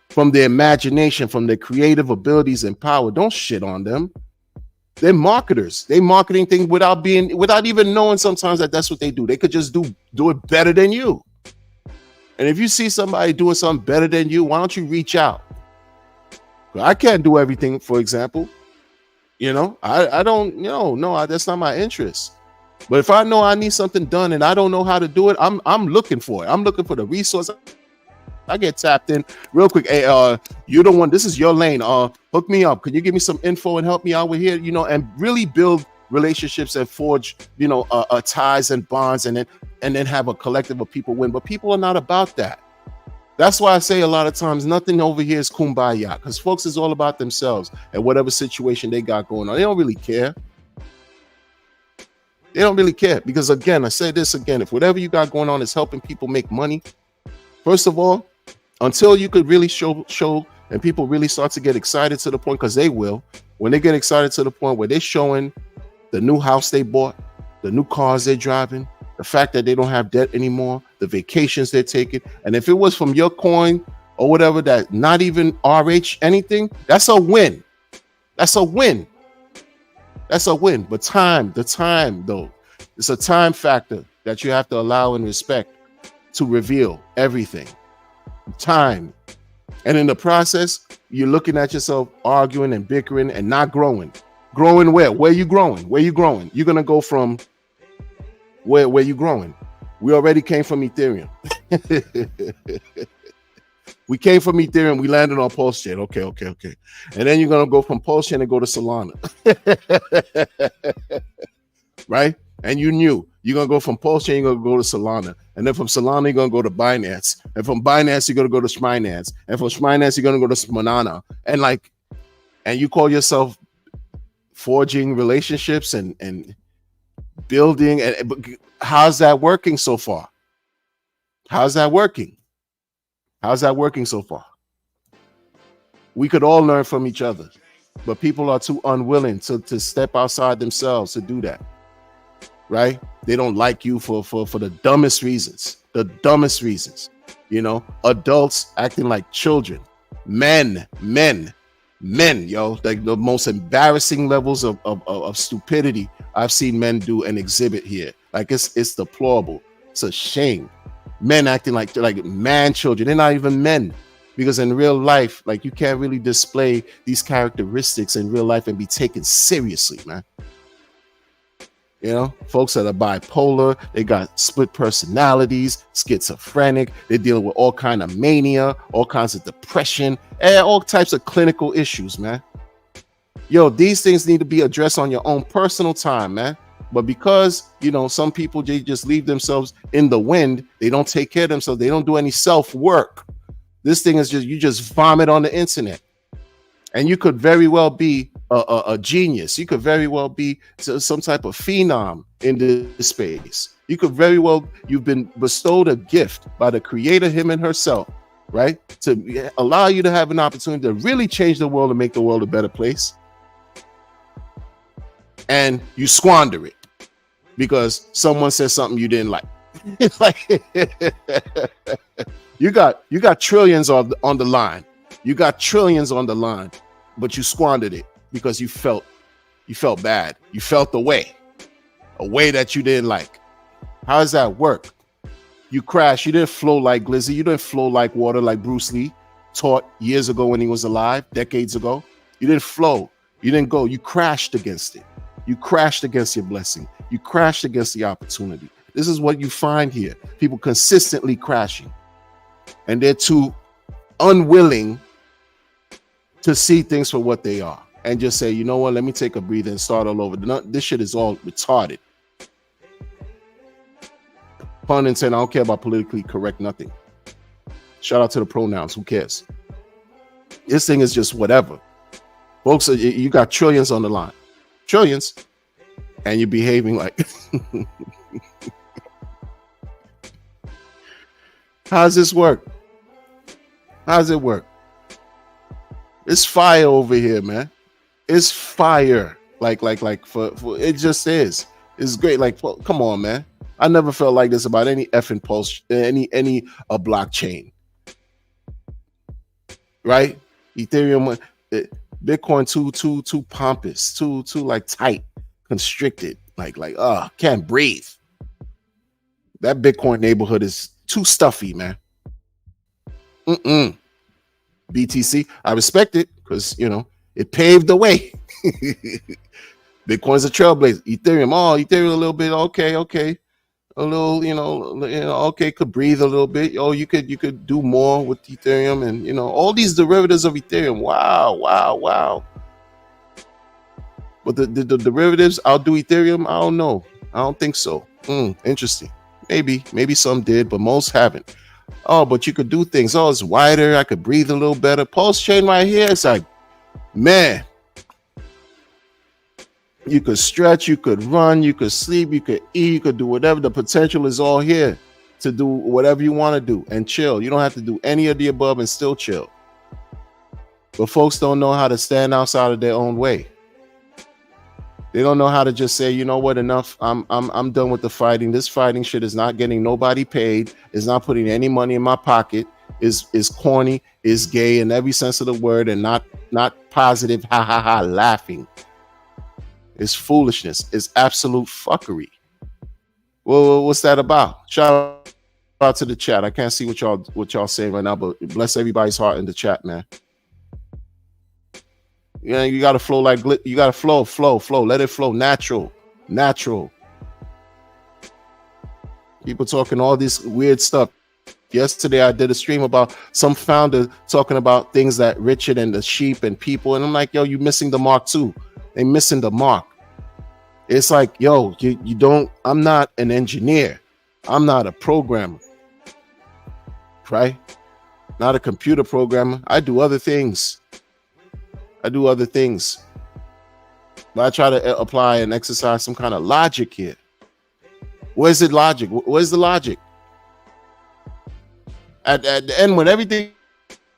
from their imagination, from their creative abilities and power. Don't shit on them. They're marketers. They marketing things without even knowing sometimes that that's what they do. They could just do it better than you. And if you see somebody doing something better than you, why don't you reach out? I can't do everything, for example. I don't, no, that's not my interest. But if I know I need something done and I don't know how to do it, I'm looking for it. I'm looking for the resource. I get tapped in real quick. Hey, you're the one, this is your lane. Hook me up. Can you give me some info and help me out with here? And really build relationships and forge, ties and bonds, and then have a collective of people win. But people are not about that. That's why I say a lot of times nothing over here is kumbaya, because folks is all about themselves and whatever situation they got going on. They don't really care. They don't really care, because again, I say this again, if whatever you got going on is helping people make money, first of all, until you could really show and people really start to get excited to the point, because they will, when they get excited to the point where they're showing the new house they bought, the new cars they're driving, the fact that they don't have debt anymore, the vacations they're taking. And if it was from your coin or whatever, that not even RH anything, that's a win. That's a win. But the time though, It's a time factor that you have to allow and respect to reveal everything. Time. And in the process, you're looking at yourself arguing and bickering and not growing. Growing where? Where you growing? Where you growing? You're gonna go from where you growing. We already came from Ethereum. We came from Ethereum. We landed on Pulse Chain. Okay. And then you're gonna go from Pulse Chain and go to Solana. Right? And you knew you're gonna go from Pulse Chain, you're gonna go to Solana, and then from Solana you're gonna go to Binance, and from Binance you're gonna go to Schminance, and from Schminance you're gonna go to Smanana, and you call yourself forging relationships and building. And how's that working so far? How's that working so far? We could all learn from each other, but people are too unwilling to step outside themselves to do that. Right? They don't like you for the dumbest reasons. The dumbest reasons. Adults acting like children. Men, yo, like the most embarrassing levels of stupidity I've seen men do and exhibit here. Like it's deplorable. It's a shame. Men acting like man children. They're not even men. Because in real life, like, you can't really display these characteristics in real life and be taken seriously, man. Folks that are bipolar, they got split personalities, schizophrenic, they're dealing with all kind of mania, all kinds of depression, and all types of clinical issues, man. Yo, these things need to be addressed on your own personal time, man. But because, some people, they just leave themselves in the wind, they don't take care of themselves, they don't do any self-work. This thing is you just vomit on the internet. And you could very well be a genius. You could very well be some type of phenom in this space. You could very well, you've been bestowed a gift by the creator, him and herself, right? To allow you to have an opportunity to really change the world and make the world a better place. And you squander it because someone says something you didn't like. It's like you got trillions on the line. You got trillions on the line, but you squandered it because you felt bad. You felt a way that you didn't like. How does that work? You crashed. You didn't flow like Glizzy. You didn't flow like water like Bruce Lee taught years ago when he was alive, decades ago. You didn't flow. You didn't go. You crashed against it. You crashed against your blessing. You crashed against the opportunity. This is what you find here. People consistently crashing. And they're too unwilling to see things for what they are and just say, you know what, let me take a breather and start all over. This shit is all retarded. Pun intended, I don't care about politically correct nothing. Shout out to the pronouns, who cares? This thing is just whatever. Folks, you got trillions on the line. Trillions. And you're behaving like... How does this work? How does it work? It's fire over here, man. It's fire. Like for it just is. It's great. Like, come on, man. I never felt like this about any effing pulse, any blockchain. Right? Ethereum, Bitcoin too pompous, too like tight, constricted. Like can't breathe. That Bitcoin neighborhood is too stuffy, man. BTC, I respect it because it paved the way. Bitcoin's a trailblazer. Ethereum a little bit okay, a little, okay, could breathe a little bit. You could do more with Ethereum and all these derivatives of Ethereum. Wow. But the derivatives outdo Ethereum, I don't know. I don't think so. Interesting. Maybe some did, but most haven't. Oh, but you could do things. Oh, it's wider. I could breathe a little better. Pulse chain right here. It's like, man, you could stretch, you could run, you could sleep, you could eat, you could do whatever. The potential is all here to do whatever you want to do and chill. You don't have to do any of the above and still chill. But folks don't know how to stand outside of their own way. They don't know how to just say, you know what, enough. I'm done with the fighting. This fighting shit is not getting nobody paid. It's not putting any money in my pocket. Is corny, is gay in every sense of the word, and not positive, laughing. It's foolishness. It's absolute fuckery. Well, what's that about? Shout out to the chat. I can't see what y'all saying right now, but bless everybody's heart in the chat, man. Yeah, you gotta flow like you gotta flow. Let it flow, natural. People talking all this weird stuff. Yesterday, I did a stream about some founder talking about things that richer than the sheep and people, and I'm like, yo, you missing the mark too. They missing the mark. It's like, yo, you don't. I'm not an engineer. I'm not a programmer, right? Not a computer programmer. I do other things. But I try to apply and exercise some kind of logic here. Where's the logic? Where's the logic? At the end, when everything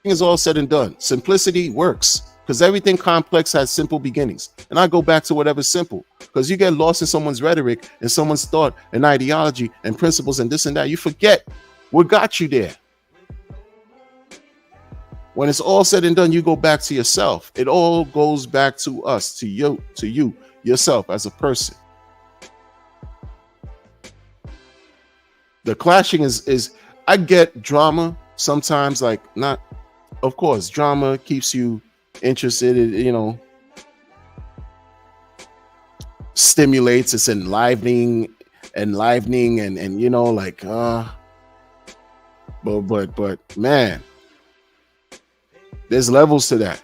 is all said and done, simplicity works because everything complex has simple beginnings. And I go back to whatever's simple because you get lost in someone's rhetoric and someone's thought and ideology and principles and this and that. You forget what got you there. When it's all said and done, you go back to yourself. It all goes back to us, to you, yourself as a person. The clashing is I get drama sometimes, like not, of course, drama keeps you interested, stimulates, it's enlivening and like but man, there's levels to that.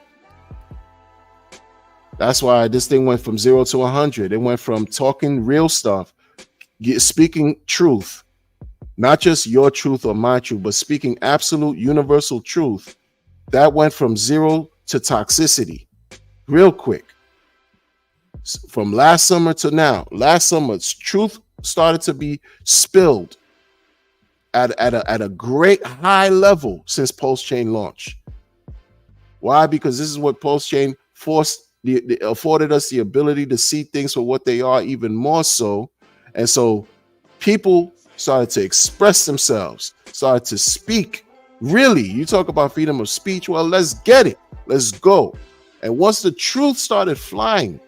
That's why this thing went from 0 to 100. It went from talking real stuff, speaking truth, not just your truth or my truth, but speaking absolute universal truth. That went from 0 to toxicity real quick. From last summer to now. Last summer's truth started to be spilled at a great high level since Post-Chain launch. Why? Because this is what Post-Chain afforded us the ability to see things for what they are, even more so. And so people started to express themselves, started to speak. Really, you talk about freedom of speech. Well, let's get it. Let's go. And once the truth started flying,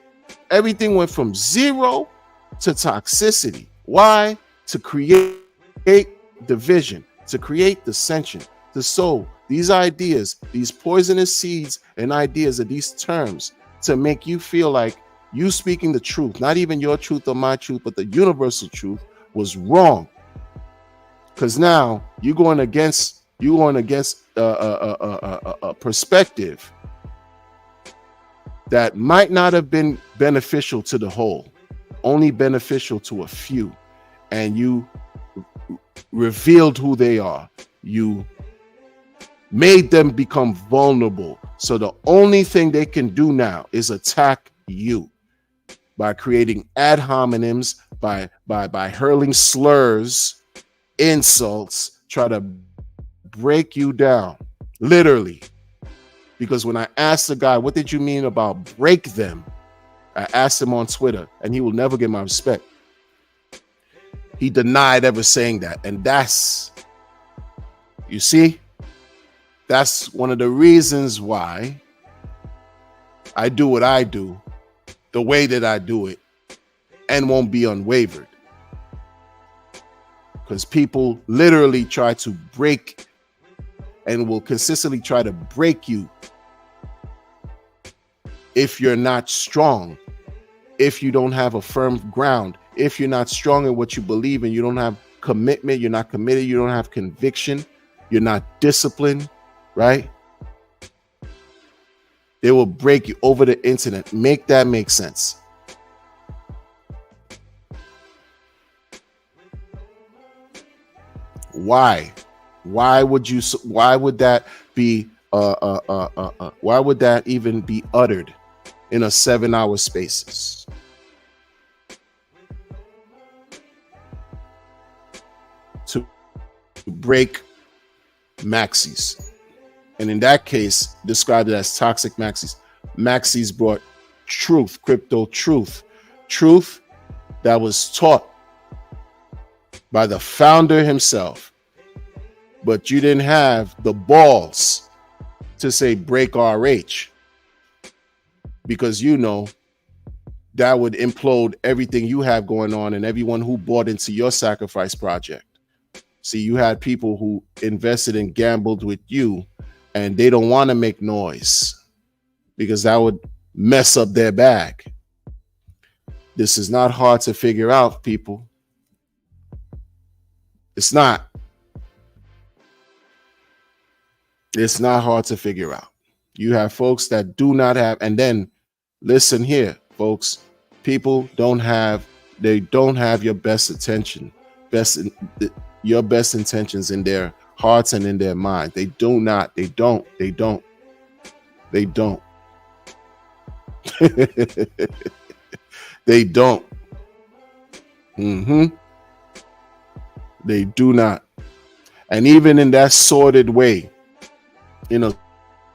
everything went from 0 to toxicity. Why? To create division, to create dissension, to sow these ideas, these poisonous seeds and ideas of these terms to make you feel like you speaking the truth, not even your truth or my truth, but the universal truth was wrong. Because now you're going against a perspective that might not have been beneficial to the whole, only beneficial to a few. And you revealed who they are. You made them become vulnerable. So the only thing they can do now is attack you by creating ad hominems, by hurling slurs, insults, try to break you down, literally. Because when I asked the guy, what did you mean about break them? I asked him on Twitter, and he will never get my respect. He denied ever saying that. And that's, you see, that's one of the reasons why I do what I do, the way that I do it, and won't be unwavered. Because people literally try to break and will consistently try to break you if you're not strong, if you don't have a firm ground, if you're not strong in what you believe in, you don't have commitment, you're not committed, you don't have conviction, you're not disciplined, right? They will break you over the internet. Make that make sense. Why? Why would that be why would that even be uttered in a 7-hour spaces? To break maxis. And in that case, described it as toxic maxis. Maxis brought truth, crypto truth that was taught by the founder himself. But you didn't have the balls to say break RH, because that would implode everything you have going on and everyone who bought into your sacrifice project. See, you had people who invested and gambled with you, and they don't want to make noise because that would mess up their bag. This is not hard to figure out, people. It's not. It's not hard to figure out. You have folks that do not have, and then listen here, folks. People they don't have your best attention, your best intentions in their hearts and in their minds. They do not. They don't. They don't. They don't. They don't. They do not. And even in that sordid way, in a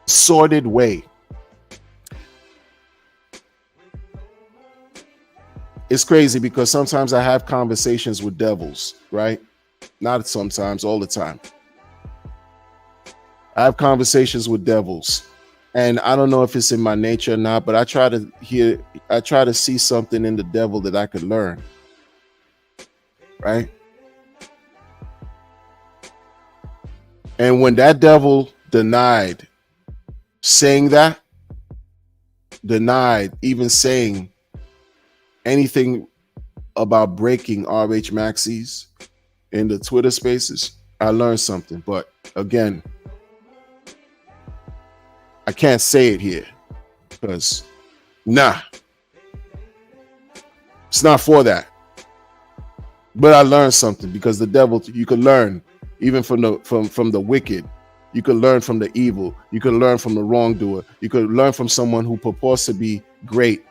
sordid way, it's crazy because sometimes I have conversations with devils, right? Not sometimes, all the time. I have conversations with devils, and I don't know if it's in my nature or not, but I try to see something in the devil that I could learn, right? And when that devil denied even saying anything about breaking RH Maxis in the Twitter spaces, I learned something. But again, I can't say it here because it's not for that. But I learned something because the devil, you can learn even from the wicked. You can learn from the evil. You can learn from the wrongdoer. You can learn from someone who purports to be great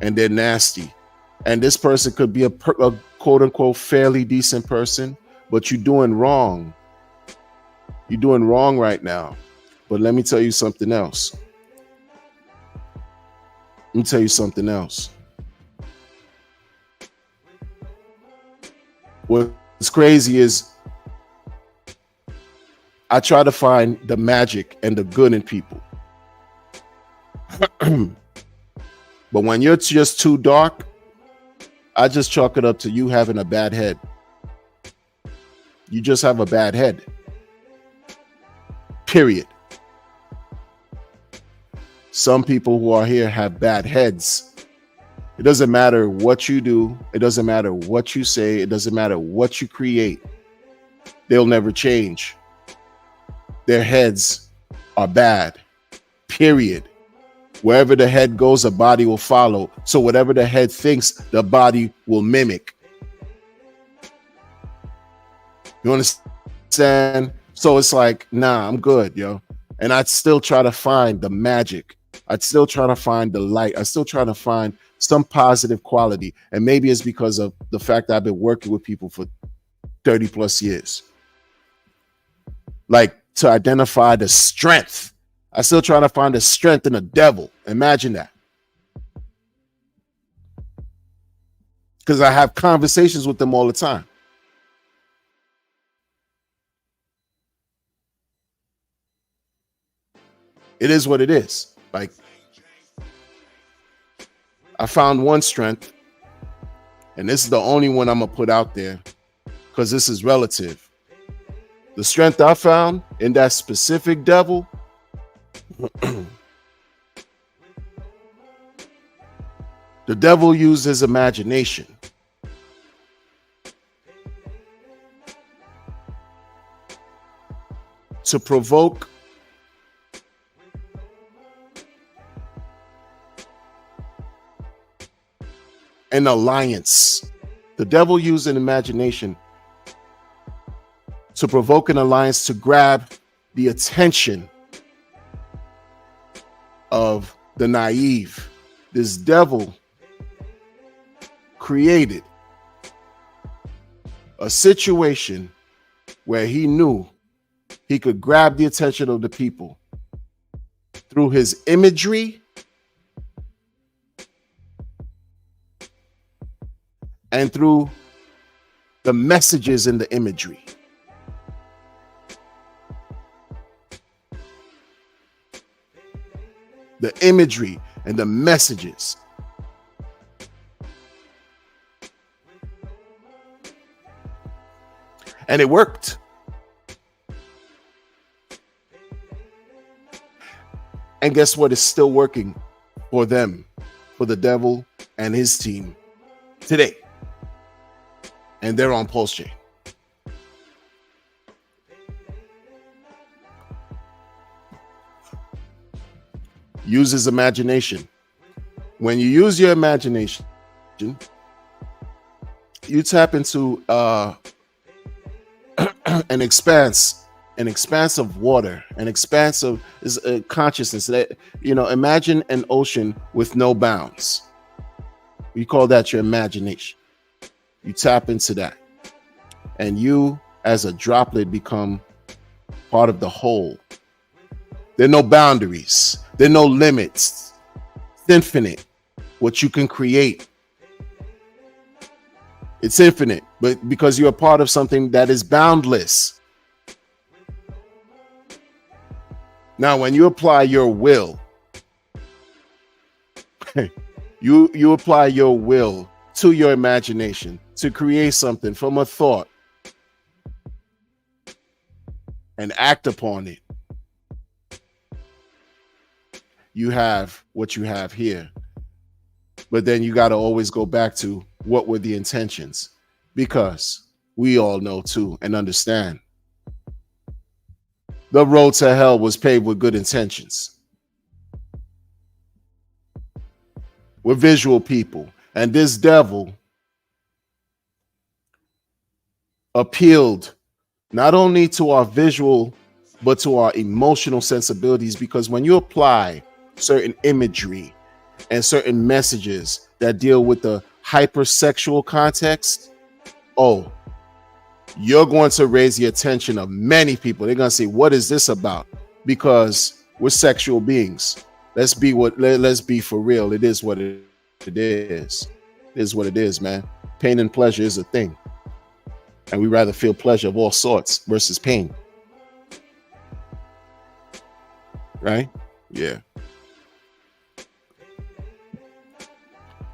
and they're nasty. And this person could be a quote unquote fairly decent person, but you're doing wrong. You're doing wrong right now. But let me tell you something else. What's crazy is I try to find the magic and the good in people. But when you're just too dark, I just chalk it up to you having a bad head. You just have a bad head. Period. Some people who are here have bad heads. It doesn't matter what you do. It doesn't matter what you say. It doesn't matter what you create. They'll never change. Their heads are bad. Period. Wherever the head goes, the body will follow. So whatever the head thinks, the body will mimic. You understand? So it's like, nah, I'm good, yo. And I'd still try to find the magic. I'd still try to find the light. I still try to find some positive quality. And maybe it's because of the fact that I've been working with people for 30 plus years. Like, to identify the strength. I still try to find the strength in the devil. Imagine that. Because I have conversations with them all the time. It is what it is. Like, I found one strength, and this is the only one I'm going to put out there because this is relative. The strength I found in that specific devil the devil used his imagination to provoke an alliance. The devil used an imagination to provoke an alliance to grab the attention of the naive. This devil created a situation where he knew he could grab the attention of the people through his imagery and through the messages in the imagery. The imagery and the messages. And it worked. And guess what? It's still working for them, for the devil and his team today. And they're on Pulse Chain. Use his imagination. When you use your imagination, you tap into an expanse of water, an expanse of consciousness. That, imagine an ocean with no bounds. We call that your imagination. You tap into that, and you, as a droplet, become part of the whole. There are no boundaries. There are no limits. It's infinite. What you can create. It's infinite, but because you're a part of something that is boundless. Now, when you apply your will, you apply your will to your imagination to create something from a thought and act upon it. You have what you have here. But then you got to always go back to what were the intentions, because we all know too and understand the road to hell was paved with good intentions. We're visual people, and this devil appealed not only to our visual but to our emotional sensibilities, because when you apply certain imagery and certain messages that deal with the hypersexual context, you're going to raise the attention of many people. They're going to say, what is this about? Because we're sexual beings. Let's be for real. It is what it is. It is what it is, man. Pain and pleasure is a thing. And we rather feel pleasure of all sorts versus pain. Right? Yeah.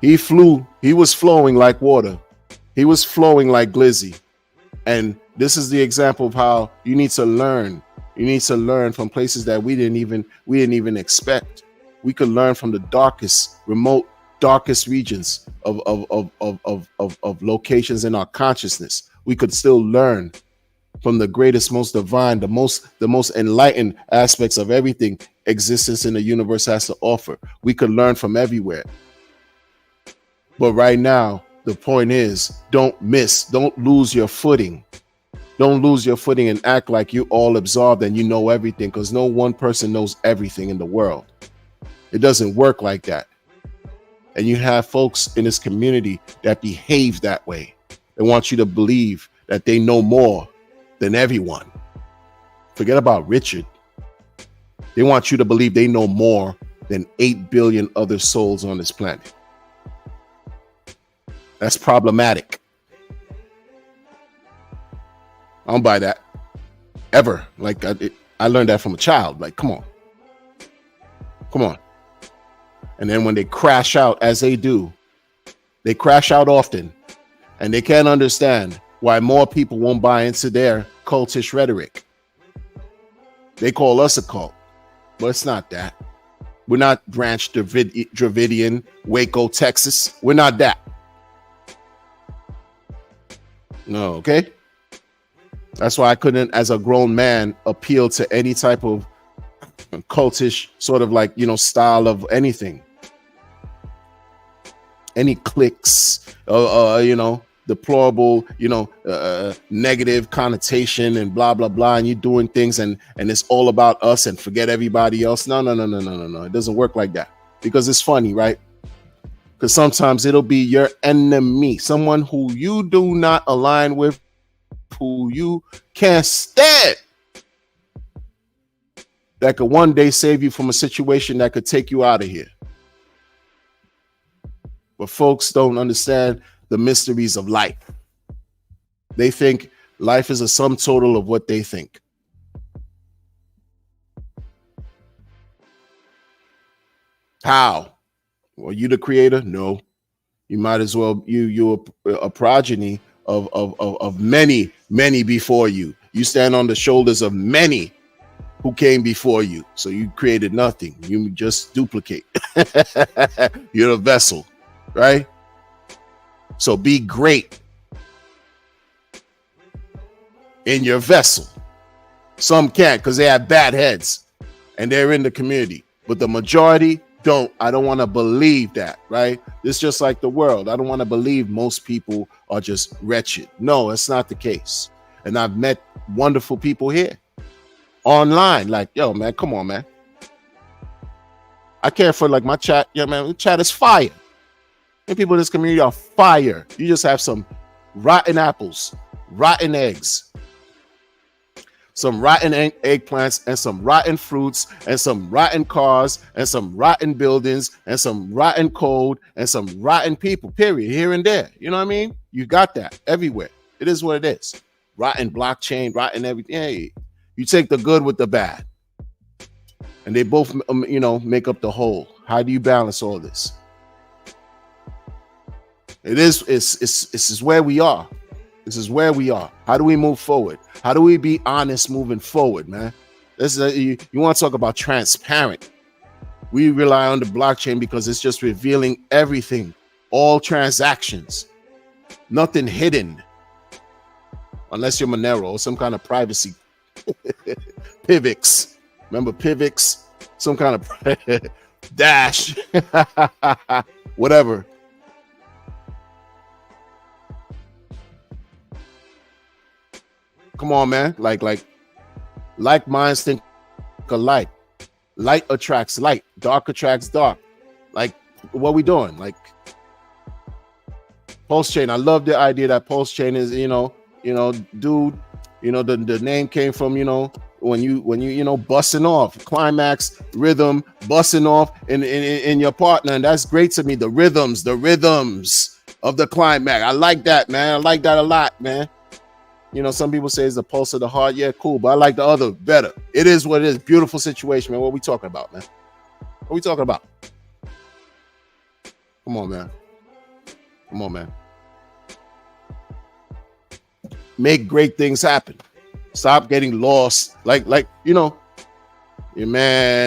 He was flowing like water. He was flowing like Glizzy. And this is the example of how you need to learn. You need to learn from places that we didn't even expect. We could learn from the darkest regions of locations in our consciousness. We could still learn from the greatest, most divine, the most enlightened aspects of everything existence in the universe has to offer. We could learn from everywhere. But right now, the point is, don't lose your footing. Don't lose your footing and act like you all absorbed and you know everything, because no one person knows everything in the world. It doesn't work like that. And you have folks in this community that behave that way. They want you to believe that they know more than everyone. Forget about Richard. They want you to believe they know more than 8 billion other souls on this planet. That's problematic. I don't buy that ever. Like I learned that from a child. Like, come on. And then when they crash out, as they do, they crash out often, and they can't understand why more people won't buy into their cultish rhetoric. They call us a cult, but it's not that. We're not Branch Dravidian, Waco, Texas. We're not that. No, okay? That's why I couldn't, as a grown man, appeal to any type of cultish sort of like, style of anything. Any cliques, deplorable, negative connotation and blah, blah, blah. And you're doing things and it's all about us and forget everybody else. No. It doesn't work like that, because it's funny, right? Because sometimes it'll be your enemy, someone who you do not align with, who you can't stand, that could one day save you from a situation that could take you out of here. But folks don't understand the mysteries of life. They think life is a sum total of what they think. How? Well, you the creator? No. You might as well, you're a progeny of many many before you. You stand on the shoulders of many who came before you. So you created nothing. You just duplicate. You're a vessel, right? So be great in your vessel. Some can't because they have bad heads and they're in the community, but the majority don't. I don't want to believe that, right? It's just like the world. I don't want to believe most people are just wretched. No, it's not the case. And I've met wonderful people here online. Like, yo, man, come on, man. I care for like my chat. Yeah, man, the chat is fire. And people in this community are fire. You just have some rotten apples, rotten eggs, some rotten eggplants, and some rotten fruits, and some rotten cars, and some rotten buildings, and some rotten code, and some rotten people, period, here and there. You know what I mean? You got that everywhere. It is what it is. Rotten blockchain, rotten everything. Hey, you take the good with the bad. And they both, make up the whole. How do you balance all this? This is where we are. This is where we are. How do we move forward? How do we be honest moving forward, man? You want to talk about transparent. We rely on the blockchain because it's just revealing everything, all transactions, nothing hidden, unless you're Monero or some kind of privacy. Pivx. Remember Pivx? Some kind of Dash. Whatever. Come on, man. Like minds think alike. Light attracts light. Dark attracts dark. Like, what we doing? Like, Pulse Chain. I love the idea that Pulse Chain is, dude, the name came from, when you busting off, climax, rhythm, busting off in your partner. And that's great to me. The rhythms of the climax. I like that, man. I like that a lot, man. Some people say it's the pulse of the heart. Yeah, cool. But I like the other better. It is what it is. Beautiful situation, man. What are we talking about, man? What are we talking about? Come on, man. Come on, man. Make great things happen. Stop getting lost. Man,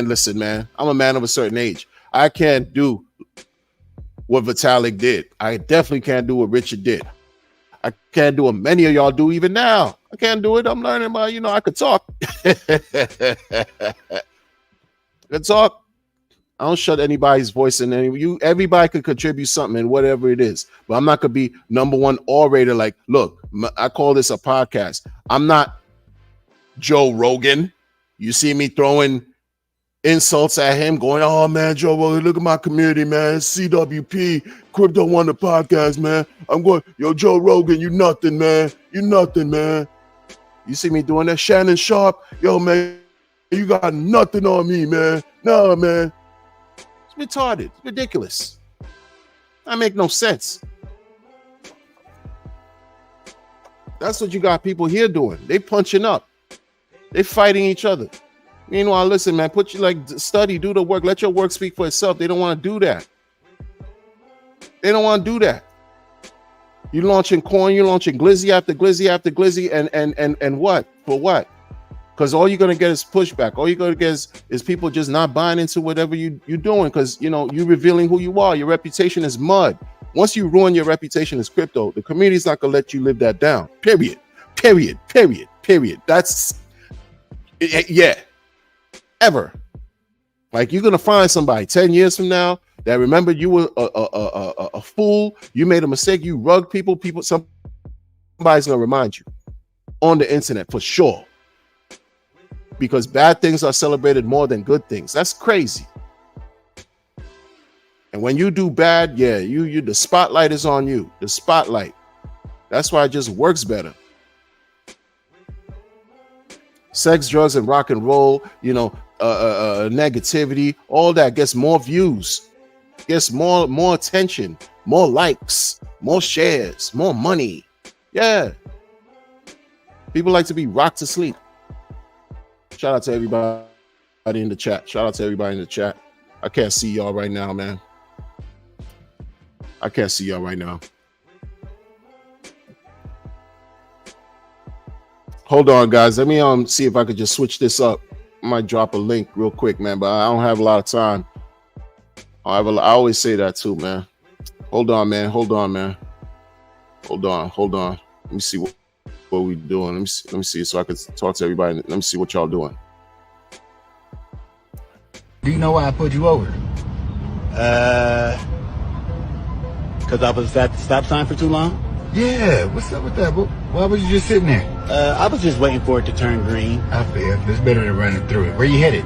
listen, man. I'm a man of a certain age. I can't do what Vitalik did. I definitely can't do what Richard did. I can't do what many of y'all do even now. I can't do it. I'm learning about, I could talk. I could talk. I don't shut anybody's voice in everybody could contribute something in whatever it is. But I'm not gonna be number one orator. Like, look, I call this a podcast. I'm not Joe Rogan. You see me throwing insults at him, going, "Oh man, Joe Rogan, look at my community, man. CWP, Crypto Wonder Podcast, man. I'm going, yo, Joe Rogan, you nothing, man. You nothing, man." You see me doing that? Shannon Sharp, yo, man, you got nothing on me, man. No, man. It's retarded. It's ridiculous. That make no sense. That's what you got people here doing. They punching up. They fighting each other. Meanwhile, listen, man, study, do the work. Let your work speak for itself. They don't want to do that. They don't want to do that. You launching coin, you launching Glizzy after Glizzy after Glizzy, and what? For what? Because all you're going to get is pushback. All you're going to get is people just not buying into whatever you're doing because, you're revealing who you are. Your reputation is mud. Once you ruin your reputation as crypto, the community's not going to let you live that down. Period. That's, yeah. Ever. Like, you're going to find somebody 10 years from now that remembered you were a fool. You made a mistake. You rugged people. Somebody's going to remind you on the internet for sure. Because bad things are celebrated more than good things. That's crazy. And when you do bad, yeah, the spotlight is on you. The spotlight. That's why it just works better. Sex, drugs, and rock and roll, negativity, all that gets more views, gets more attention, more likes, more shares, more money. Yeah. People like to be rocked to sleep. Shout out to everybody in the chat. I can't see y'all right now, man. Hold on, guys. Let me see if I could just switch this up. I might drop a link real quick, man, but I don't have a lot of time. I always say that too, man. Hold on, man. Hold on, man. Hold on. Hold on. Let me see what we doing. Let me see so I can talk to everybody. Let me see what y'all doing. Do you know why I put you over? Because I was at the stop sign for too long? Yeah, what's up with that? Why was you just sitting there? I was just waiting for it to turn green. I feel it's better than running through it. Where you headed?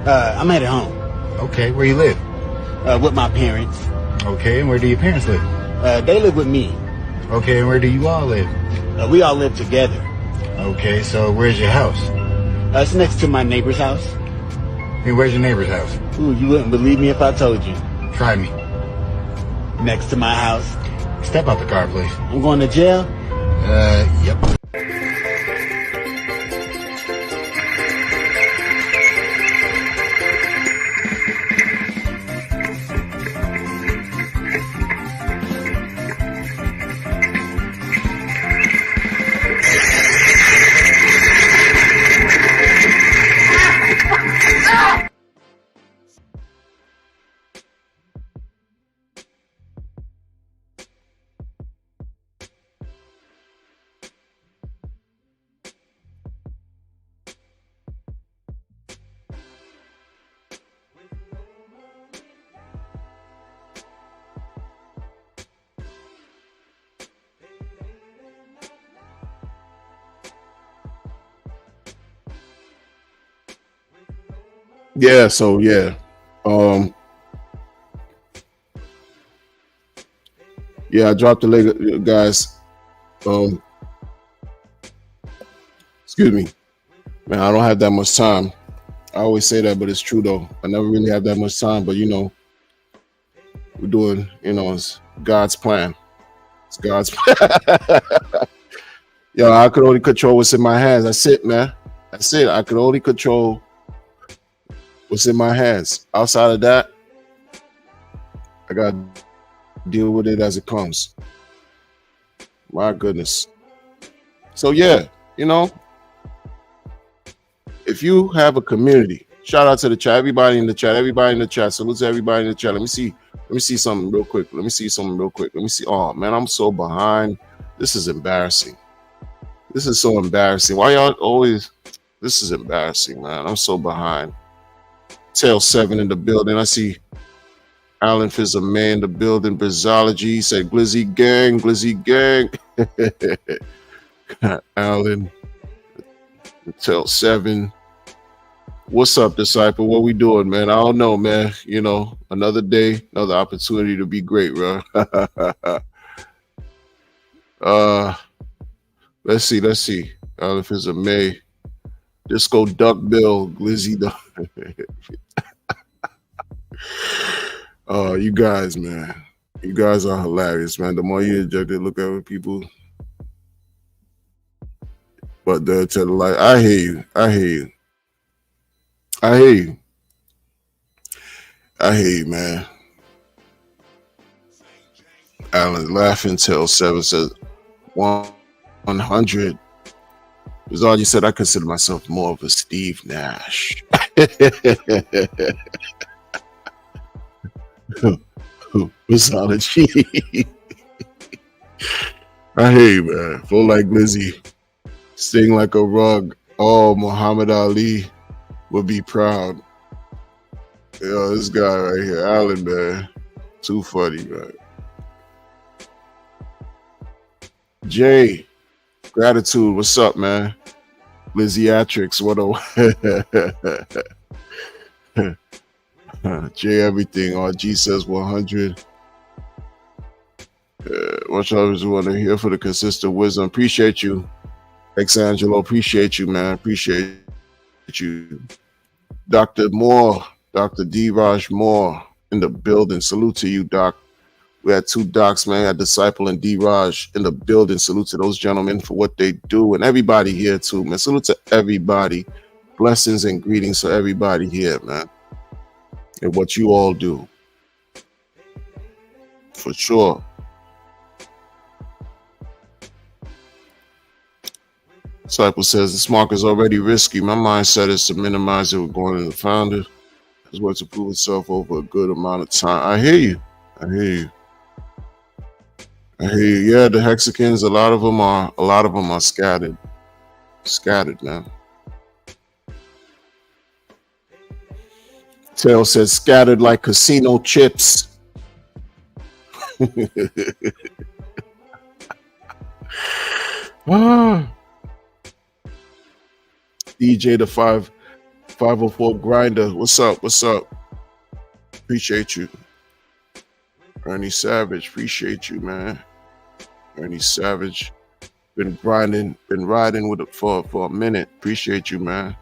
I'm headed home. Okay, where you live? With my parents. Okay, and where do your parents live? They live with me. Okay, and where do you all live? We all live together. Okay, so where's your house? It's next to my neighbor's house. And where's your neighbor's house? Ooh, you wouldn't believe me if I told you. Try me. Next to my house. Step out the car, please. I'm going to jail? Yep. Yeah, so yeah. Yeah, I dropped the link, guys. Excuse me. Man, I don't have that much time. I always say that, but it's true though. I never really have that much time, but we're doing, it's God's plan. It's God's plan. Yo, I could only control what's in my hands. That's it, man. That's it. I could only control what's in my hands. Outside of that, I got to deal with it as it comes. My goodness. So yeah, if you have a community, shout out to the chat, everybody in the chat, salute to everybody in the chat. Let me see something real quick. Let me see. Oh man, I'm so behind. This is embarrassing. This is so embarrassing. Why y'all always, this is embarrassing, man. I'm so behind. Tail 7 in the building. I see Alan Fizzamay in the building. Brizology said Glizzy gang. Alan, Tail 7. What's up, disciple? What we doing, man? I don't know, man. Another day, another opportunity to be great, bro. Let's see. Alan Fizzamay. Disco Duck Bill, Glizzy. Oh, you guys, man. You guys are hilarious, man. The more you inject it, look at people. But to the light, I hear you, man. Alan laughing till 7 says 100. As all you said, I consider myself more of a Steve Nash. Mythology. I hear you, man. Flow like Glizzy. Sting like a rug. Oh, Muhammad Ali would be proud. Yo, this guy right here, Alan, man. Too funny, man. Jay, gratitude. What's up, man? Glizziatrics, what a Jay everything. RG says 100. Much others want to hear for the consistent wisdom. Appreciate you, Ex Angelo. Appreciate you, man. Appreciate you, Dr. Moore, Dr. D. Raj Moore in the building. Salute to you, Doc. We had 2 docs, man. I had Disciple and D. Raj in the building. Salute to those gentlemen for what they do, and everybody here too, man. Salute to everybody. Blessings and greetings to everybody here, man, and what you all do. For sure. Disciple says this market is already risky. My mindset is to minimize it with going to the founder as well to prove itself over a good amount of time. I hear you. I hear you. I hear you. Yeah, the hexagons, a lot of them are scattered. Scattered, man. Tail says scattered like casino chips. Ah, DJ the 504 grinder. What's up? What's up? Appreciate you. Ernie Savage, appreciate you, man. Ernie Savage. Been grinding, been riding with it for a minute. Appreciate you, man.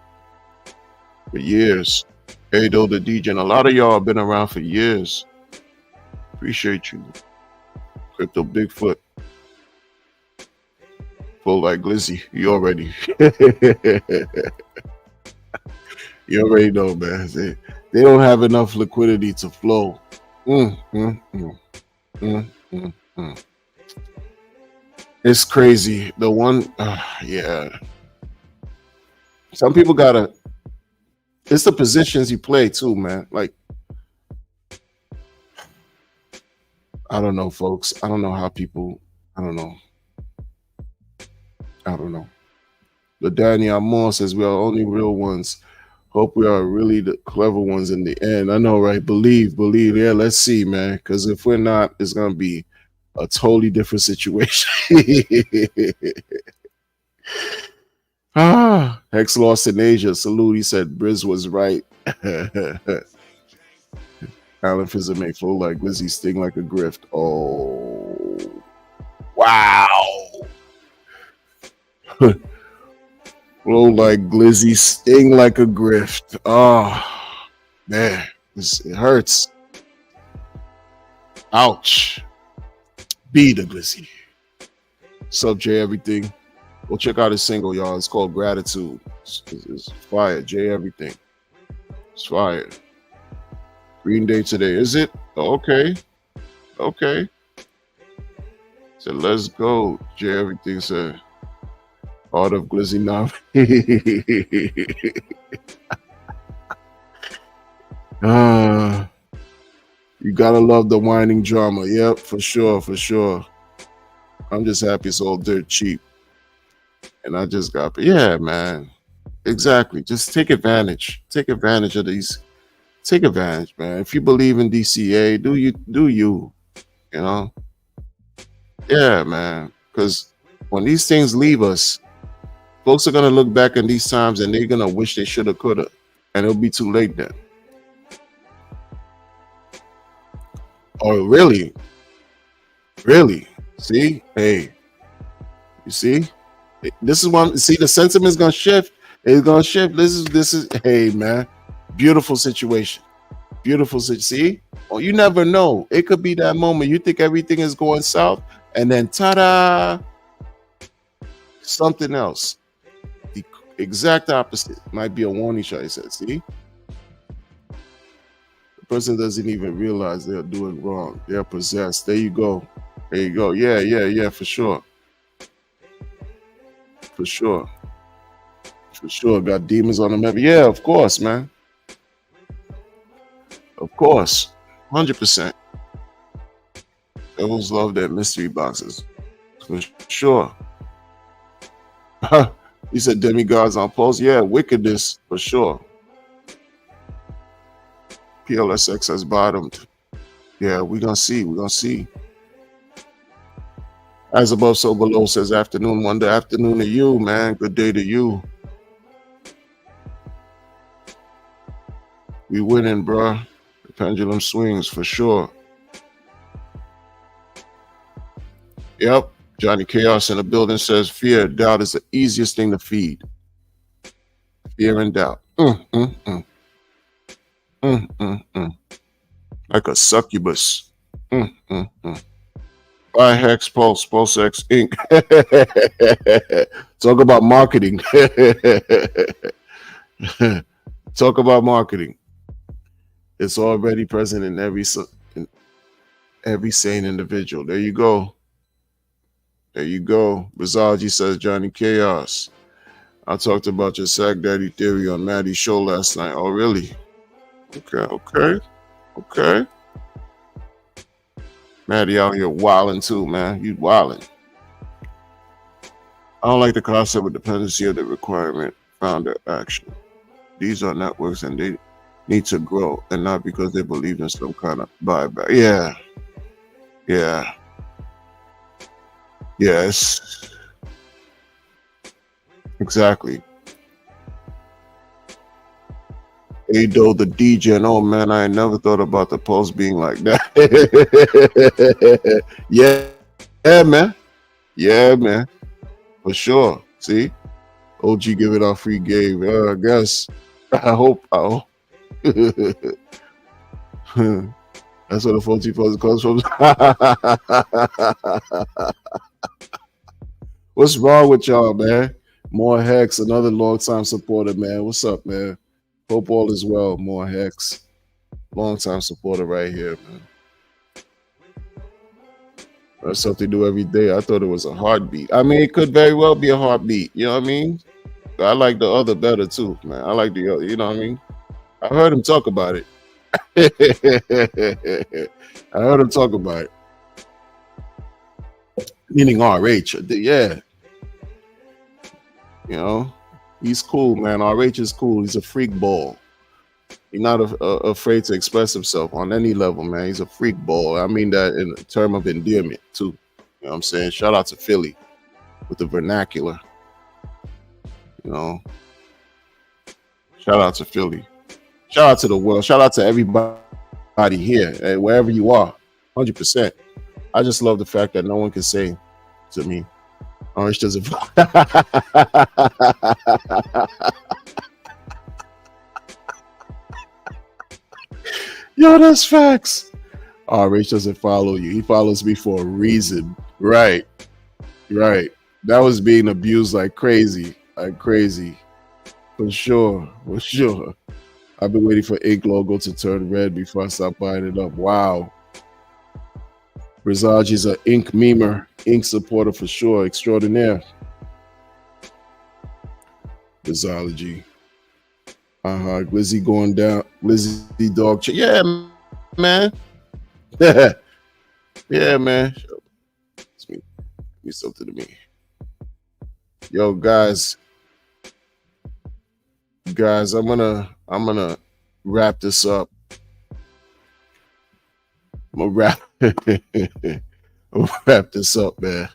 For years. Ado the DJ. And a lot of y'all have been around for years. Appreciate you. Crypto Bigfoot. Full like Glizzy. You already. You already know, man. They don't have enough liquidity to flow. Mm, mm, mm, mm, mm, mm. It's crazy. The one, yeah. Some people gotta. It's the positions you play too, man. Like, I don't know, folks. I don't know how people. I don't know. I don't know. But Daniel Moore says we are only real ones. Hope we are really the clever ones in the end. I know, right? Believe. Yeah, let's see, man. Because if we're not, it's gonna be a totally different situation. Hex lost in Asia. Salute. He said Briz was right. Alan Fizzer may flow like Glizzy, sting like a grift. Oh, wow. Flow like Glizzy, sting like a grift. Oh, man. It hurts. Ouch. Be the Glizzy. Sub J Everything. Go check out his single, y'all. It's called Gratitude. It's fire. J Everything. It's fire. Green Day today. Is it? Oh, okay. Okay. So let's go. J Everything said. Art of Glizzy now. You gotta love the whining drama. Yep, for sure, for sure. I'm just happy it's all dirt cheap. And I just got, yeah, man. Exactly. Just take advantage. Take advantage of these. Take advantage, man. If you believe in DCA, do you, you know? Yeah, man. Because when these things leave us, folks are gonna look back in these times and they're gonna wish they shoulda, coulda, and it'll be too late then. Oh, really? Really? See? Hey, you see? This is one. See, the sentiment is gonna shift. It's gonna shift. This is. Hey, man, beautiful situation. Beautiful. See? Oh, you never know. It could be that moment. You think everything is going south, and then ta-da, something else. The exact opposite. Might be a warning shot. He said. See? The person doesn't even realize they're doing wrong. They're possessed. There you go. There you go. Yeah, for sure. For sure. For sure. Got demons on them. Yeah, of course, man. Of course. 100%. Devils love their mystery boxes. For sure. He said demigods on pulse. Yeah, wickedness, for sure. PLSX has bottomed. Yeah, we're going to see. We're going to see. As above, so below says afternoon, wonder afternoon to you, man. Good day to you. We winning, bruh. The pendulum swings for sure. Yep. Johnny Chaos in the building says fear, doubt is the easiest thing to feed. Fear and doubt. Like a succubus. Buy Hex Pulse, Pulse X Inc. Talk about marketing. Talk about marketing. It's already present in every sane individual. There you go. There you go. Bizaji says Johnny Chaos. I talked about your Sag Daddy theory on Maddie's show last night. Oh, really? Okay. Maddie out here wilding too, man. You wilding. I don't like the concept of dependency of the requirement founder action. These are networks and they need to grow and not because they believe in some kind of buyback. Yeah. Yes. Exactly. Ado the DJ, and oh man, I never thought about the post being like that. Yeah, man. Yeah, man. For sure. See? OG giving out free game. I guess. I hope. That's where the 14 post comes from. What's wrong with y'all, man? More Hex, another long time supporter, man. What's up, man? Hope all is well. More Hex, long time supporter right here, man. That's something new every day. I thought it was a heartbeat. I mean, it could very well be a heartbeat. You know what I mean? I like the other better too, man. I like the other. You know what I mean? I heard him talk about it. I heard him talk about it. Meaning RH. Yeah. You know, he's cool, man. RH is cool. He's a freak ball. He's not afraid to express himself on any level, man. He's a freak ball. I mean that in a term of endearment, too. You know what I'm saying? Shout out to Philly with the vernacular. You know, shout out to Philly. Shout out to the world. Shout out to everybody here, wherever you are. 100%. I just love the fact that no one can say to me, Orange doesn't. Yo, that's facts. RH doesn't follow you. He follows me for a reason. Right. That was being abused like crazy. For sure. I've been waiting for Ink logo to turn red before I stop buying it up. Wow. Brazaji's an Ink memer, Ink supporter for sure. Extraordinaire. Brazology. Glizzy going down. Glizzy dog. Yeah, man. Yeah, man. It's me something to me. Yo, guys, I'm gonna wrap this up. I'm gonna wrap this up, man.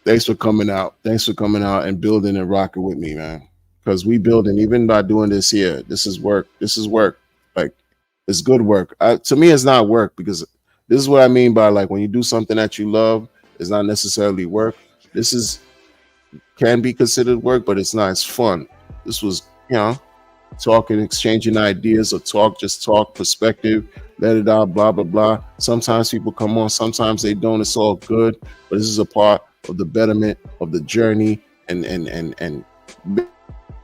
Thanks for coming out and building and rocking with me, man. Because we building, even by doing this here, this is work. Like, it's good work. To me, it's not work, because this is what I mean by, like, when you do something that you love, it's not necessarily work. This can be considered work, but it's not. It's fun. This was, talking, exchanging ideas, or just talk perspective, let it out, blah blah blah. Sometimes people come on, sometimes they don't. It's all good, but this is a part of the betterment of the journey, and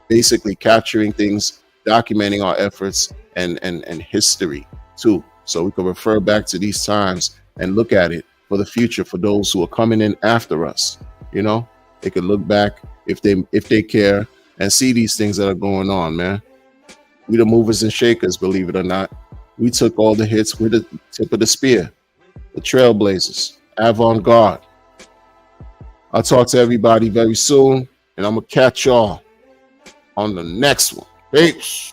basically capturing things, documenting our efforts, and history too, so we can refer back to these times and look at it for the future, for those who are coming in after us. They can look back, if they care, and see these things that are going on, man. We the movers and shakers, believe it or not. We took all the hits. We're the tip of the spear, the trailblazers, avant-garde. I'll talk to everybody very soon, and I'm gonna catch y'all on the next one. Peace.